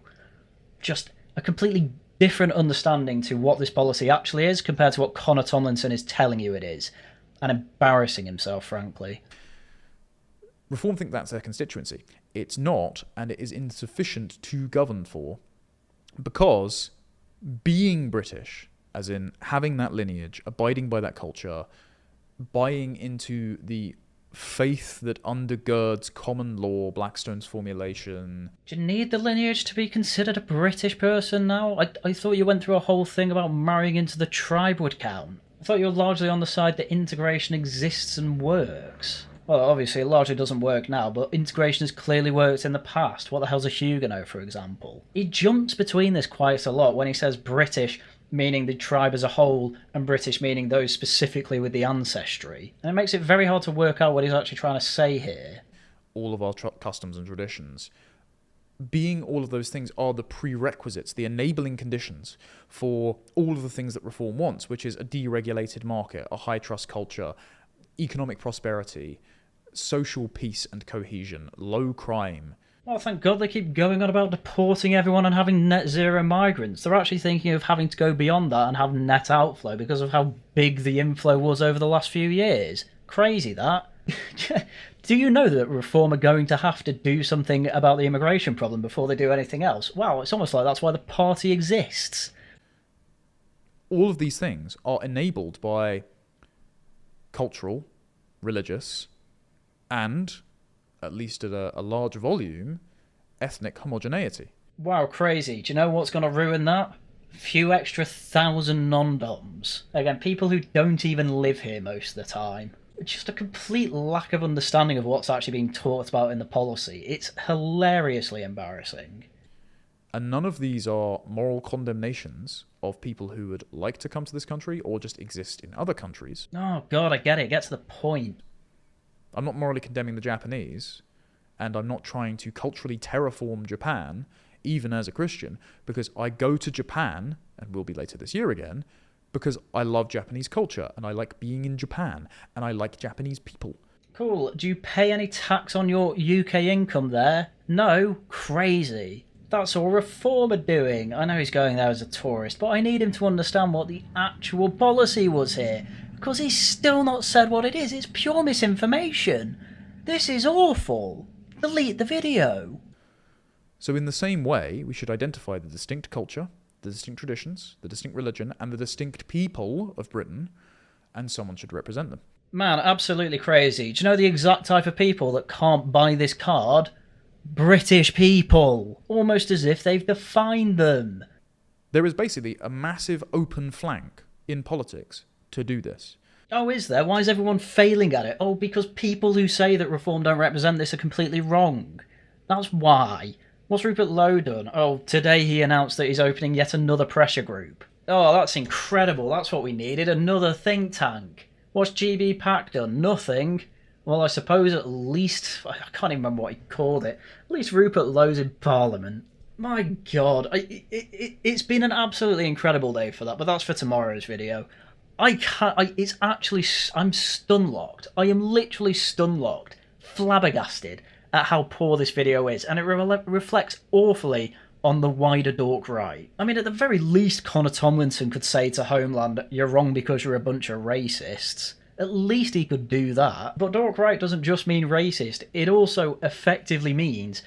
Just a completely different understanding to what this policy actually is compared to what Connor Tomlinson is telling you it is. And embarrassing himself, frankly. Reform think that's their constituency. It's not, and it is insufficient to govern for, because being British, as in having that lineage, abiding by that culture, buying into the faith that undergirds common law, Blackstone's formulation. Do you need the lineage to be considered a British person now? I thought you went through a whole thing about marrying into the tribe would count. I thought you were largely on the side that integration exists and works. Well, obviously it largely doesn't work now, but integration has clearly worked in the past. What the hell's a Huguenot, for example? He jumps between this quite a lot when he says British, meaning the tribe as a whole, and British meaning those specifically with the ancestry. And it makes it very hard to work out what he's actually trying to say here. All of our customs and traditions. Being all of those things are the prerequisites, the enabling conditions for all of the things that reform wants, which is a deregulated market, a high trust culture, economic prosperity, social peace and cohesion, low crime. Well, thank God they keep going on about deporting everyone and having net zero migrants. They're actually thinking of having to go beyond that and have net outflow because of how big the inflow was over the last few years. Crazy, that. Do you know that Reform are going to have to do something about the immigration problem before they do anything else? Wow, it's almost like that's why the party exists. All of these things are enabled by cultural, religious, and, at least at a large volume, ethnic homogeneity. Wow, crazy. Do you know what's going to ruin that? A few extra 1,000 non-doms. Again, people who don't even live here most of the time. Just a complete lack of understanding of what's actually being talked about in the policy. It's hilariously embarrassing. And none of these are moral condemnations of people who would like to come to this country or just exist in other countries. Oh God, I get it. Get to the point. I'm not morally condemning the Japanese, and I'm not trying to culturally terraform Japan, even as a Christian, because I go to Japan, and will be later this year again, because I love Japanese culture, and I like being in Japan, and I like Japanese people. Cool. Do you pay any tax on your UK income there? No? Crazy. That's all Reform are doing. I know he's going there as a tourist, but I need him to understand what the actual policy was here, because he's still not said what it is. It's pure misinformation. This is awful. Delete the video. So in the same way, we should identify the distinct culture, the distinct traditions, the distinct religion, and the distinct people of Britain, and someone should represent them. Man, absolutely crazy. Do you know the exact type of people that can't buy this card? British people. Almost as if they've defined them. There is basically a massive open flank in politics to do this. Oh, is there? Why is everyone failing at it? Oh, because people who say that Reform don't represent this are completely wrong. That's why. What's Rupert Lowe done? Oh, today he announced that he's opening yet another pressure group. Oh, that's incredible. That's what we needed. Another think tank. What's GB Pack done? Nothing. Well, I suppose at least... I can't even remember what he called it. At least Rupert Lowe's in Parliament. My God. It's been an absolutely incredible day for that, but that's for tomorrow's video. It's actually... I'm stun-locked. I am literally stun-locked. Flabbergasted at how poor this video is, and it reflects awfully on the wider dork right. I mean, at the very least, Connor Tomlinson could say to Homeland, "You're wrong because you're a bunch of racists." At least he could do that. But dork right doesn't just mean racist, it also effectively means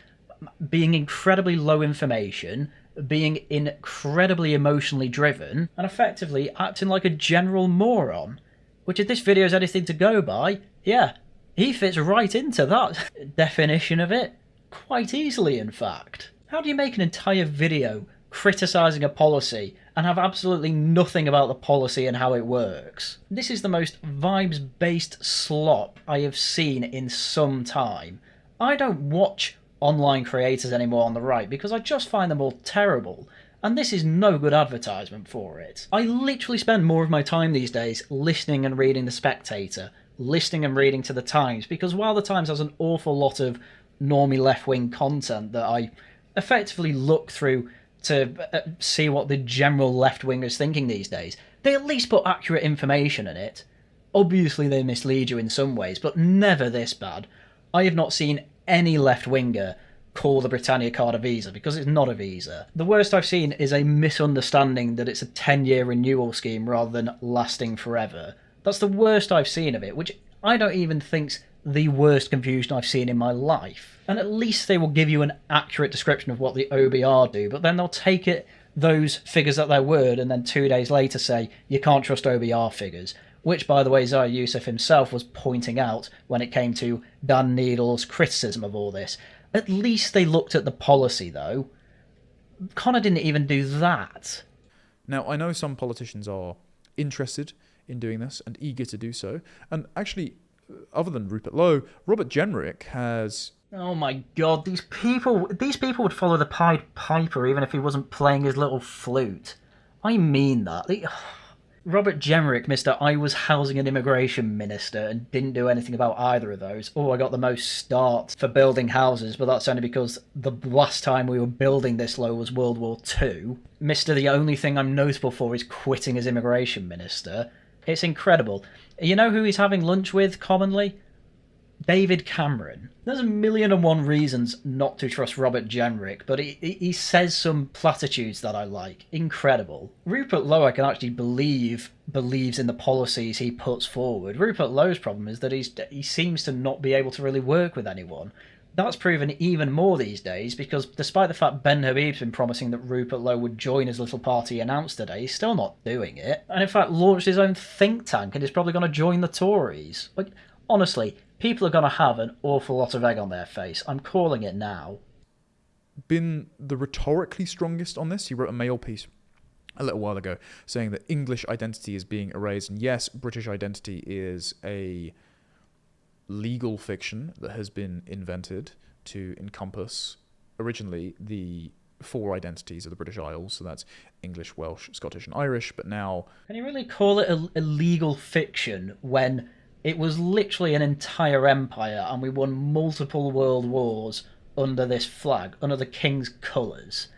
being incredibly low information, being incredibly emotionally driven, and effectively acting like a general moron. Which, if this video is anything to go by, yeah, he fits right into that definition of it. Quite easily, in fact. How do you make an entire video criticising a policy and have absolutely nothing about the policy and how it works? This is the most vibes-based slop I have seen in some time. I don't watch online creators anymore on the right because I just find them all terrible. And this is no good advertisement for it. I literally spend more of my time these days listening and reading The Spectator, listening and reading to The Times, because while The Times has an awful lot of normie left-wing content that I effectively look through to see what the general left-wingers thinking these days, they at least put accurate information in it. Obviously they mislead you in some ways, but never this bad. I have not seen any left-winger call the Britannia card a visa, because it's not a visa. The worst I've seen is a misunderstanding that it's a 10-year renewal scheme rather than lasting forever. That's the worst I've seen of it, which I don't even think's the worst confusion I've seen in my life. And at least they will give you an accurate description of what the OBR do, but then they'll take those figures at their word and then 2 days later say, you can't trust OBR figures. Which, by the way, Zahir Yusuf himself was pointing out when it came to Dan Needle's criticism of all this. At least they looked at the policy, though. Connor didn't even do that. Now, I know some politicians are interested in doing this and eager to do so. And actually, other than Rupert Lowe, Robert Jenrick has... Oh my god, these people would follow the Pied Piper even if he wasn't playing his little flute. I mean that. Robert Jenrick, Mr. I was housing and immigration minister and didn't do anything about either of those. Oh, I got the most start for building houses, but that's only because the last time we were building this low was World War II. Mr. The only thing I'm notable for is quitting as immigration minister. It's incredible. You know who he's having lunch with commonly? David Cameron. There's 1,000,001 reasons not to trust Robert Jenrick, but he says some platitudes that I like. Incredible. Rupert Lowe, I can actually believes in the policies he puts forward. Rupert Lowe's problem is that he seems to not be able to really work with anyone. That's proven even more these days, because despite the fact Ben Habib's been promising that Rupert Lowe would join his little party announced today, he's still not doing it. And in fact launched his own think tank and is probably going to join the Tories. Like, honestly, people are going to have an awful lot of egg on their face. I'm calling it now. Been the rhetorically strongest on this. He wrote a mail piece a little while ago saying that English identity is being erased. And yes, British identity is a legal fiction that has been invented to encompass originally the 4 identities of the British Isles. So that's English, Welsh, Scottish and Irish. But now... Can you really call it a legal fiction when... It was literally an entire empire, and we won multiple world wars under this flag, under the king's colours.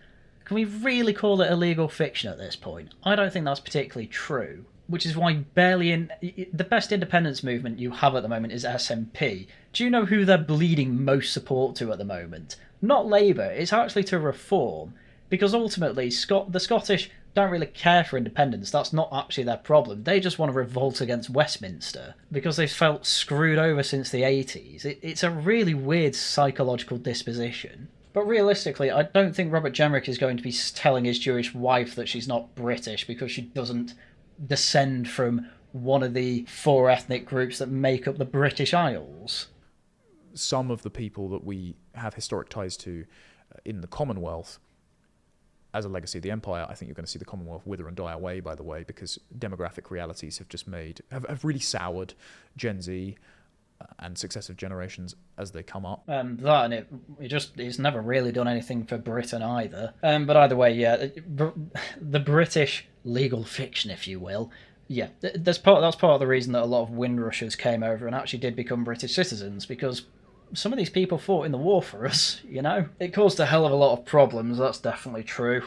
Can we really call it a legal fiction at this point? I don't think that's particularly true. Which is why the best independence movement you have at the moment is SNP. Do you know who they're bleeding most support to at the moment? Not Labour, it's actually to Reform. Because ultimately, the Scottish don't really care for independence. That's not actually their problem. They just want to revolt against Westminster because they've felt screwed over since the 80s. It's a really weird psychological disposition. But realistically, I don't think Robert Jenrick is going to be telling his Jewish wife that she's not British because she doesn't descend from one of the 4 ethnic groups that make up the British Isles. Some of the people that we have historic ties to in the Commonwealth as a legacy of the empire, I think you're going to see the Commonwealth wither and die away, by the way, because demographic realities have really soured Gen Z and successive generations as they come up. That and it's never really done anything for Britain either. But either way, yeah, the British legal fiction, if you will. Yeah, that's part of the reason that a lot of Windrushers came over and actually did become British citizens, because some of these people fought in the war for us, you know? It caused a hell of a lot of problems, that's definitely true.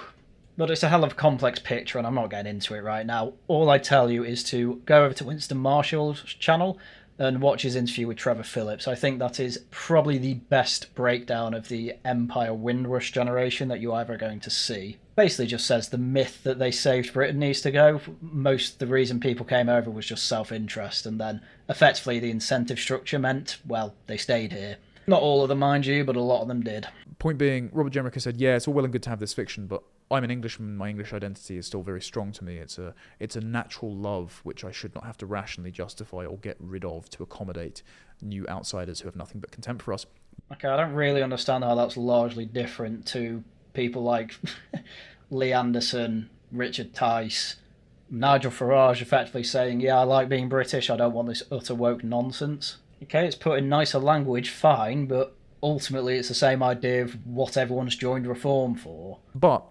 But it's a hell of a complex picture, and I'm not getting into it right now. All I tell you is to go over to Winston Marshall's channel and watch his interview with Trevor Phillips. I think that is probably the best breakdown of the Empire Windrush generation that you're ever going to see. Basically just says the myth that they saved Britain needs to go. The reason people came over was just self-interest, and then effectively the incentive structure meant, well, they stayed here. Not all of them, mind you, but a lot of them did. Point being, Robert Jenrick has said, yeah, it's all well and good to have this fiction, but I'm an Englishman, my English identity is still very strong to me. It's a natural love which I should not have to rationally justify or get rid of to accommodate new outsiders who have nothing but contempt for us. Okay, I don't really understand how that's largely different to people like Lee Anderson, Richard Tice, Nigel Farage effectively saying, yeah, I like being British, I don't want this utter woke nonsense. Okay, it's put in nicer language, fine, but ultimately it's the same idea of what everyone's joined Reform for. But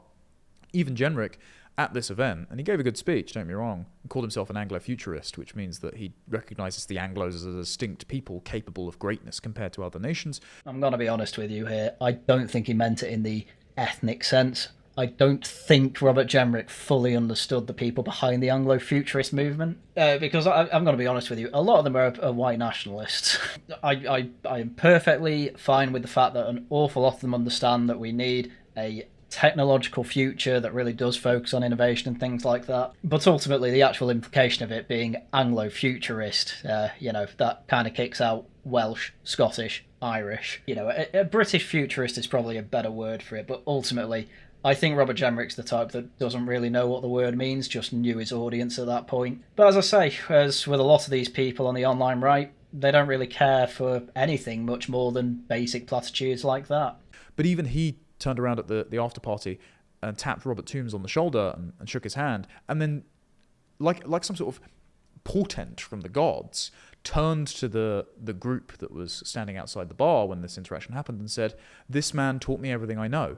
even Jenrick, at this event, and he gave a good speech, don't get me wrong, he called himself an Anglo-futurist, which means that he recognises the Anglos as a distinct people capable of greatness compared to other nations. I'm going to be honest with you here. I don't think he meant it in the ethnic sense. I don't think Robert Jenrick fully understood the people behind the Anglo-futurist movement. Because I'm going to be honest with you, a lot of them are white nationalists. I am perfectly fine with the fact that an awful lot of them understand that we need a technological future that really does focus on innovation and things like that. But ultimately, the actual implication of it being Anglo-futurist, that kind of kicks out Welsh, Scottish, Irish. A British futurist is probably a better word for it, but ultimately, I think Robert Jenrick's the type that doesn't really know what the word means, just knew his audience at that point. But as I say, as with a lot of these people on the online right, they don't really care for anything much more than basic platitudes like that. But even he turned around at the after party and tapped Robert Toombs on the shoulder and shook his hand, and then, like some sort of portent from the gods, turned to the group that was standing outside the bar when this interaction happened and said, "This man taught me everything I know."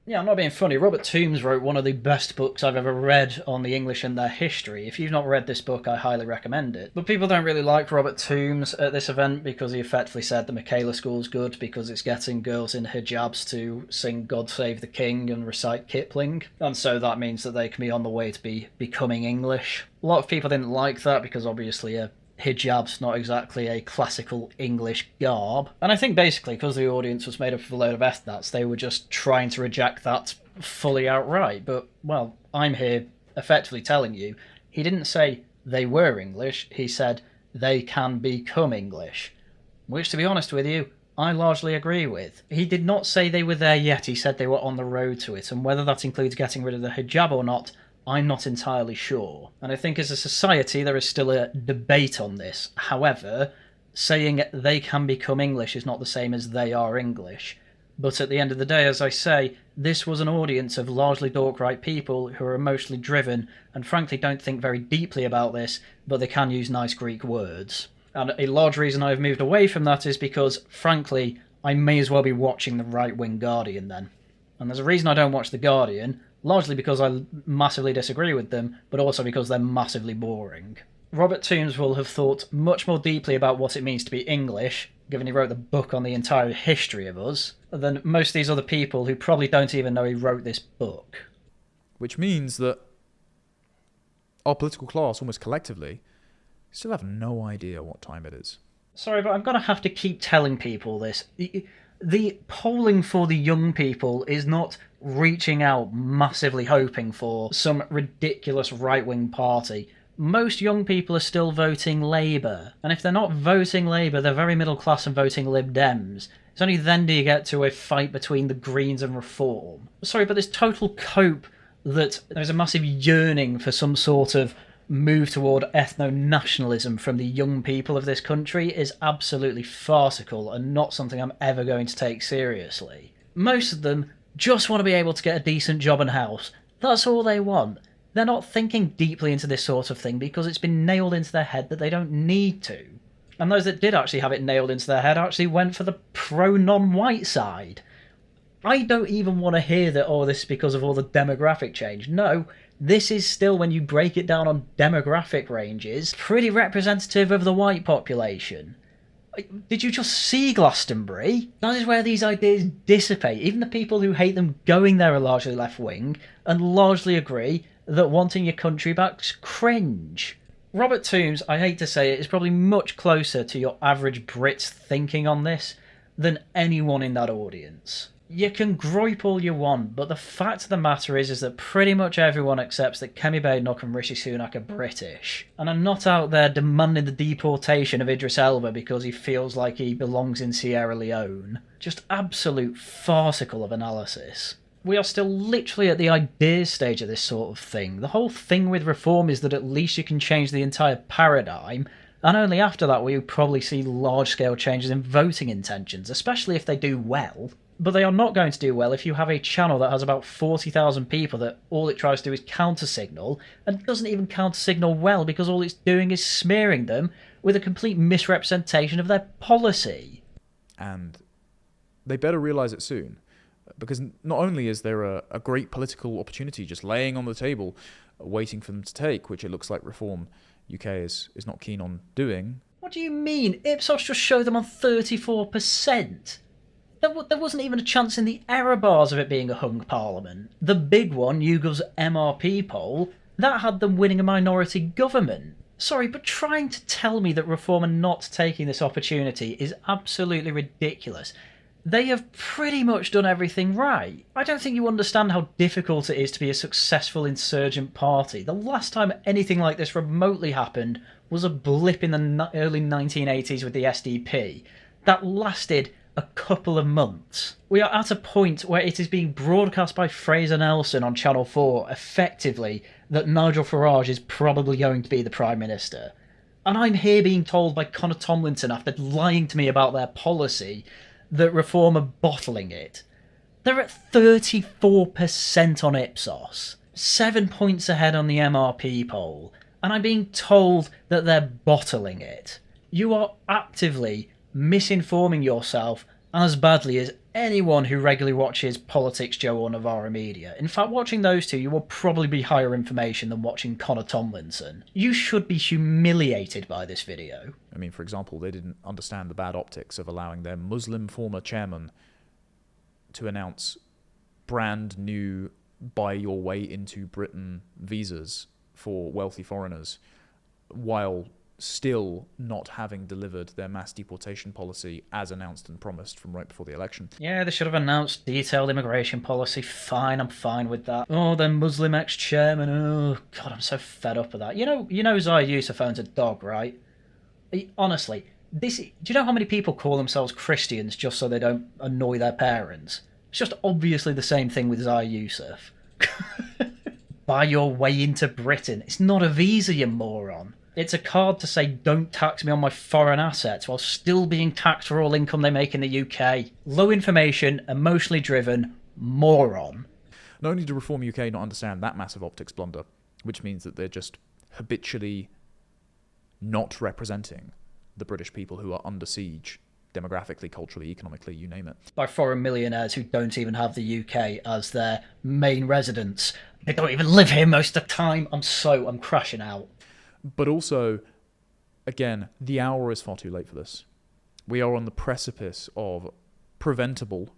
Yeah, I'm not being funny. Robert Toombs wrote one of the best books I've ever read on the English and their history. If you've not read this book, I highly recommend it. But people don't really like Robert Toombs at this event because he effectively said the Michaela School's good because it's getting girls in hijabs to sing God Save the King and recite Kipling. And so that means that they can be on the way to becoming English. A lot of people didn't like that because obviously hijab's not exactly a classical English garb. And I think basically because the audience was made up of a load of ethnats, they were just trying to reject that fully outright. But, well, I'm here effectively telling you, he didn't say they were English, he said they can become English. Which, to be honest with you, I largely agree with. He did not say they were there yet, he said they were on the road to it, and whether that includes getting rid of the hijab or not, I'm not entirely sure. And I think as a society there is still a debate on this. However, saying they can become English is not the same as they are English. But at the end of the day, as I say, this was an audience of largely dork-right people who are emotionally driven and frankly don't think very deeply about this, but they can use nice Greek words. And a large reason I've moved away from that is because, frankly, I may as well be watching the right-wing Guardian then. And there's a reason I don't watch The Guardian, largely because I massively disagree with them, but also because they're massively boring. Robert Toombs will have thought much more deeply about what it means to be English, given he wrote the book on the entire history of us, than most of these other people who probably don't even know he wrote this book. Which means that our political class, almost collectively, still have no idea what time it is. Sorry, but I'm going to have to keep telling people this. The polling for the young people is not reaching out massively hoping for some ridiculous right-wing party. Most young people are still voting Labour, and if they're not voting Labour, they're very middle class and voting Lib Dems. It's only then do you get to a fight between the Greens and Reform. Sorry, but this total cope that there's a massive yearning for some sort of move toward ethno-nationalism from the young people of this country is absolutely farcical and not something I'm ever going to take seriously. Most of them just want to be able to get a decent job and house. That's all they want. They're not thinking deeply into this sort of thing because it's been nailed into their head that they don't need to. And those that did actually have it nailed into their head actually went for the pro-non-white side. I don't even want to hear that, this is because of all the demographic change. No, this is still, when you break it down on demographic ranges, pretty representative of the white population. Did you just see Glastonbury? That is where these ideas dissipate. Even the people who hate them going there are largely left-wing and largely agree that wanting your country back's cringe. Robert Toombs, I hate to say it, is probably much closer to your average Brit's thinking on this than anyone in that audience. You can gripe all you want, but the fact of the matter is that pretty much everyone accepts that Kemi Badenoch and Rishi Sunak are British, and are not out there demanding the deportation of Idris Elba because he feels like he belongs in Sierra Leone. Just absolute farcical of analysis. We are still literally at the ideas stage of this sort of thing. The whole thing with reform is that at least you can change the entire paradigm, and only after that will you probably see large-scale changes in voting intentions, especially if they do well. But they are not going to do well if you have a channel that has about 40,000 people that all it tries to do is counter-signal, and doesn't even counter-signal well because all it's doing is smearing them with a complete misrepresentation of their policy. And they better realise it soon. Because not only is there a great political opportunity just laying on the table, waiting for them to take, which it looks like Reform UK is not keen on doing. What do you mean? Ipsos just showed them on 34%. There wasn't even a chance in the error bars of it being a hung parliament. The big one, YouGov's MRP poll, that had them winning a minority government. Sorry, but trying to tell me that Reform are not taking this opportunity is absolutely ridiculous. They have pretty much done everything right. I don't think you understand how difficult it is to be a successful insurgent party. The last time anything like this remotely happened was a blip in the early 1980s with the SDP. That lasted a couple of months. We are at a point where it is being broadcast by Fraser Nelson on Channel 4, effectively, that Nigel Farage is probably going to be the Prime Minister. And I'm here being told by Conor Tomlinson, after lying to me about their policy, that Reform are bottling it. They're at 34% on Ipsos, 7 points ahead on the MRP poll, and I'm being told that they're bottling it. You are actively misinforming yourself as badly as anyone who regularly watches Politics Joe or Navarra Media. In fact, watching those two, you will probably be higher information than watching Conor Tomlinson. You should be humiliated by this video. I mean, for example, they didn't understand the bad optics of allowing their Muslim former chairman to announce brand new buy your way into Britain visas for wealthy foreigners, while still not having delivered their mass deportation policy as announced and promised from right before the election. Yeah, they should have announced detailed immigration policy. Fine, I'm fine with that. Oh, the Muslim ex-chairman. Oh, God, I'm so fed up with that. You know Zahir Yusuf owns a dog, right? Honestly, do you know how many people call themselves Christians just so they don't annoy their parents? It's just obviously the same thing with Zahir Yusuf. Buy your way into Britain. It's not a visa, you moron. It's a card to say don't tax me on my foreign assets while still being taxed for all income they make in the UK. Low information, emotionally driven, moron. Not only do Reform UK not understand that massive optics blunder, which means that they're just habitually not representing the British people who are under siege, demographically, culturally, economically, you name it. By foreign millionaires who don't even have the UK as their main residence. They don't even live here most of the time. I'm crashing out. But also, again, the hour is far too late for this. We are on the precipice of preventable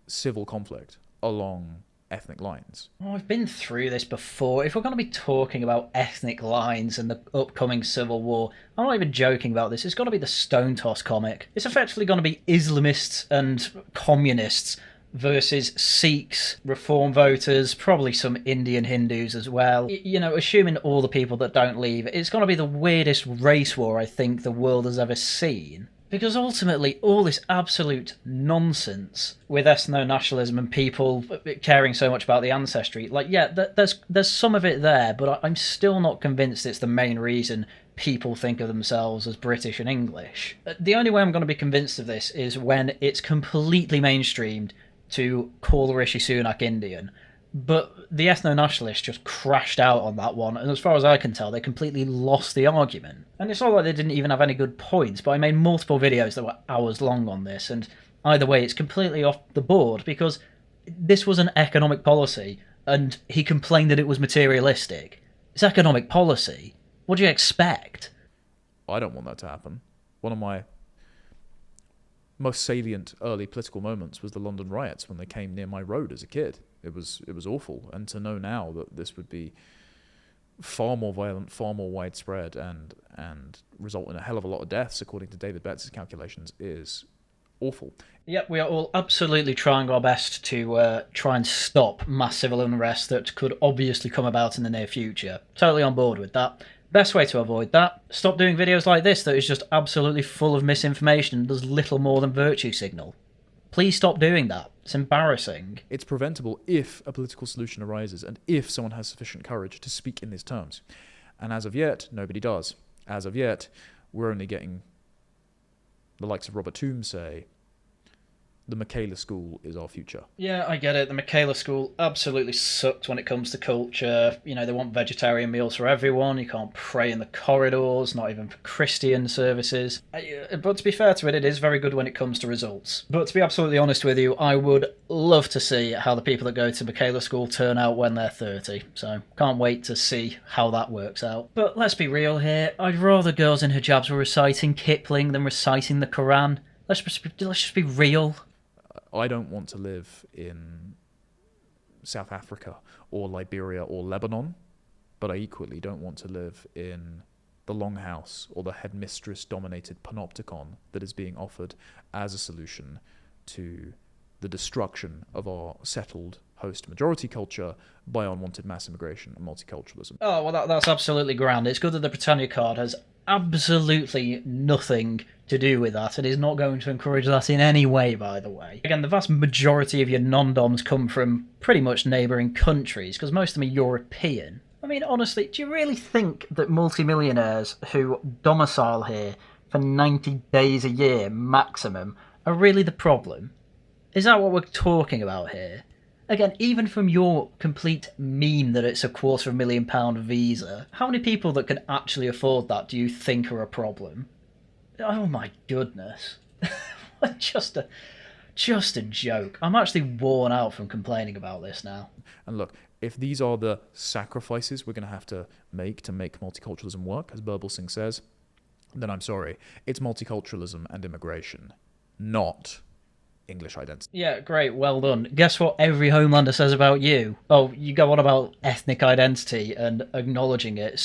civil conflict along ethnic lines. Oh, I've been through this before. If we're going to be talking about ethnic lines and the upcoming civil war, I'm not even joking about this. It's going to be the Stone Toss comic. It's effectively going to be Islamists and communists versus Sikhs, Reform voters, probably some Indian Hindus as well. Assuming all the people that don't leave, it's going to be the weirdest race war I think the world has ever seen. Because ultimately, all this absolute nonsense with ethno-nationalism and people caring so much about the ancestry, there's some of it there, but I'm still not convinced it's the main reason people think of themselves as British and English. The only way I'm going to be convinced of this is when it's completely mainstreamed to call Rishi Sunak Indian. But the ethno-nationalists just crashed out on that one, and as far as I can tell, they completely lost the argument. And it's not like they didn't even have any good points, but I made multiple videos that were hours long on this, and either way, it's completely off the board, because this was an economic policy, and he complained that it was materialistic. It's economic policy. What do you expect? I don't want that to happen. One of my most salient early political moments was the London riots when they came near my road as a kid. It was awful, and to know now that this would be far more violent, far more widespread, and result in a hell of a lot of deaths, according to David Betts' calculations, is awful. Yep, we are all absolutely trying our best to try and stop mass civil unrest that could obviously come about in the near future. Totally on board with that. Best way to avoid that, stop doing videos like this that is just absolutely full of misinformation and does little more than virtue signal. Please stop doing that. It's embarrassing. It's preventable if a political solution arises and if someone has sufficient courage to speak in these terms. And as of yet, nobody does. As of yet, we're only getting the likes of Robert Toombs say, the Michaela School is our future. Yeah, I get it. The Michaela School absolutely sucked when it comes to culture. You know, they want vegetarian meals for everyone. You can't pray in the corridors, not even for Christian services. But to be fair to it, it is very good when it comes to results. But to be absolutely honest with you, I would love to see how the people that go to Michaela School turn out when they're 30. So can't wait to see how that works out. But let's be real here. I'd rather girls in hijabs were reciting Kipling than reciting the Quran. Let's just be real. I don't want to live in South Africa or Liberia or Lebanon, but I equally don't want to live in the Longhouse or the headmistress-dominated panopticon that is being offered as a solution to the destruction of our settled host majority culture by unwanted mass immigration and multiculturalism. Oh, well, that's absolutely grand. It's good that the Britannia card has absolutely nothing to do with that. It is not going to encourage that in any way, by the way. Again, the vast majority of your non-doms come from pretty much neighbouring countries, because most of them are European. I mean, honestly, do you really think that multimillionaires who domicile here for 90 days a year maximum are really the problem? Is that what we're talking about here? Again, even from your complete meme that it's a £250,000 visa, how many people that can actually afford that do you think are a problem? Oh my goodness. just a joke. I'm actually worn out from complaining about this now. And look, if these are the sacrifices we're going to have to make multiculturalism work, as Birbal Singh says, then I'm sorry. It's multiculturalism and immigration, not English identity. Yeah, great, well done. Guess what every Homelander says about you? Oh, you go on about ethnic identity and acknowledging it.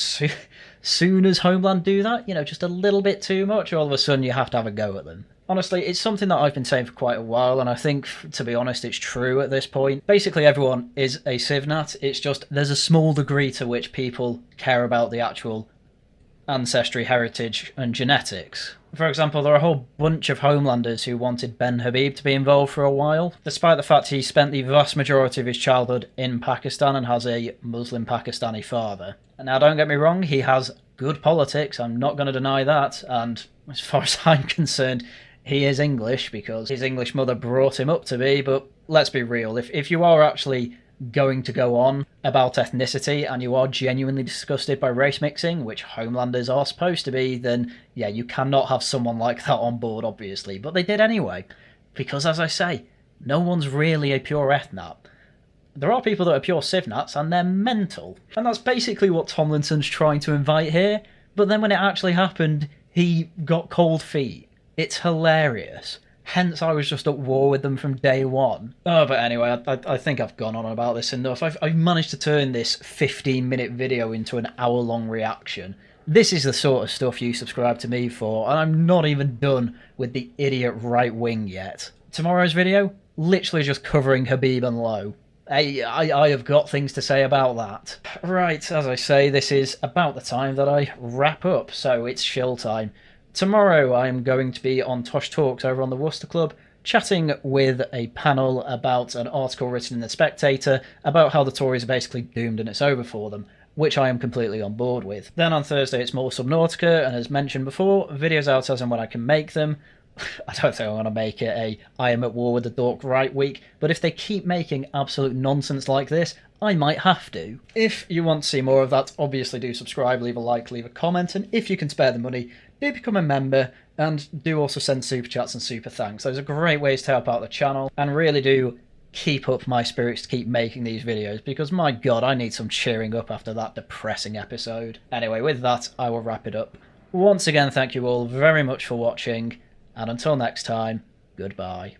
Soon as Homeland do that, you know, just a little bit too much, all of a sudden you have to have a go at them. Honestly, it's something that I've been saying for quite a while, and I think, to be honest, it's true at this point. Basically, everyone is a civnat. It's just there's a small degree to which people care about the actual ancestry, heritage, and genetics. For example, there are a whole bunch of Homelanders who wanted Ben Habib to be involved for a while, despite the fact he spent the vast majority of his childhood in Pakistan and has a Muslim Pakistani father. And now, don't get me wrong, he has good politics, I'm not going to deny that, and as far as I'm concerned, he is English because his English mother brought him up to be, but let's be real, if you are actually going to go on about ethnicity and you are genuinely disgusted by race mixing, which Homelanders are supposed to be, then yeah, you cannot have someone like that on board, obviously. But they did anyway, because as I say, no one's really a pure ethnat. There are people that are pure civnats and they're mental. And that's basically what Tomlinson's trying to invite here, but then when it actually happened, he got cold feet. It's hilarious. Hence, I was just at war with them from day one. Oh, but anyway, I think I've gone on about this enough. I've managed to turn this 15-minute video into an hour-long reaction. This is the sort of stuff you subscribe to me for, and I'm not even done with the idiot right wing yet. Tomorrow's video, literally just covering Habib and Lowe. I have got things to say about that. Right, as I say, this is about the time that I wrap up, so it's shill time. Tomorrow I'm going to be on Tosh Talks over on the Worcester Club, chatting with a panel about an article written in The Spectator about how the Tories are basically doomed and it's over for them, which I am completely on board with. Then on Thursday it's more Subnautica, and as mentioned before, videos out as and when I can make them. I don't think I'm going to make it a I am at war with the dork right week, but if they keep making absolute nonsense like this, I might have to. If you want to see more of that, obviously do subscribe, leave a like, leave a comment, and if you can spare the money, do become a member, and do also send super chats and super thanks. Those are great ways to help out the channel, and really do keep up my spirits to keep making these videos, because my god, I need some cheering up after that depressing episode. Anyway, with that, I will wrap it up. Once again, thank you all very much for watching, and until next time, goodbye.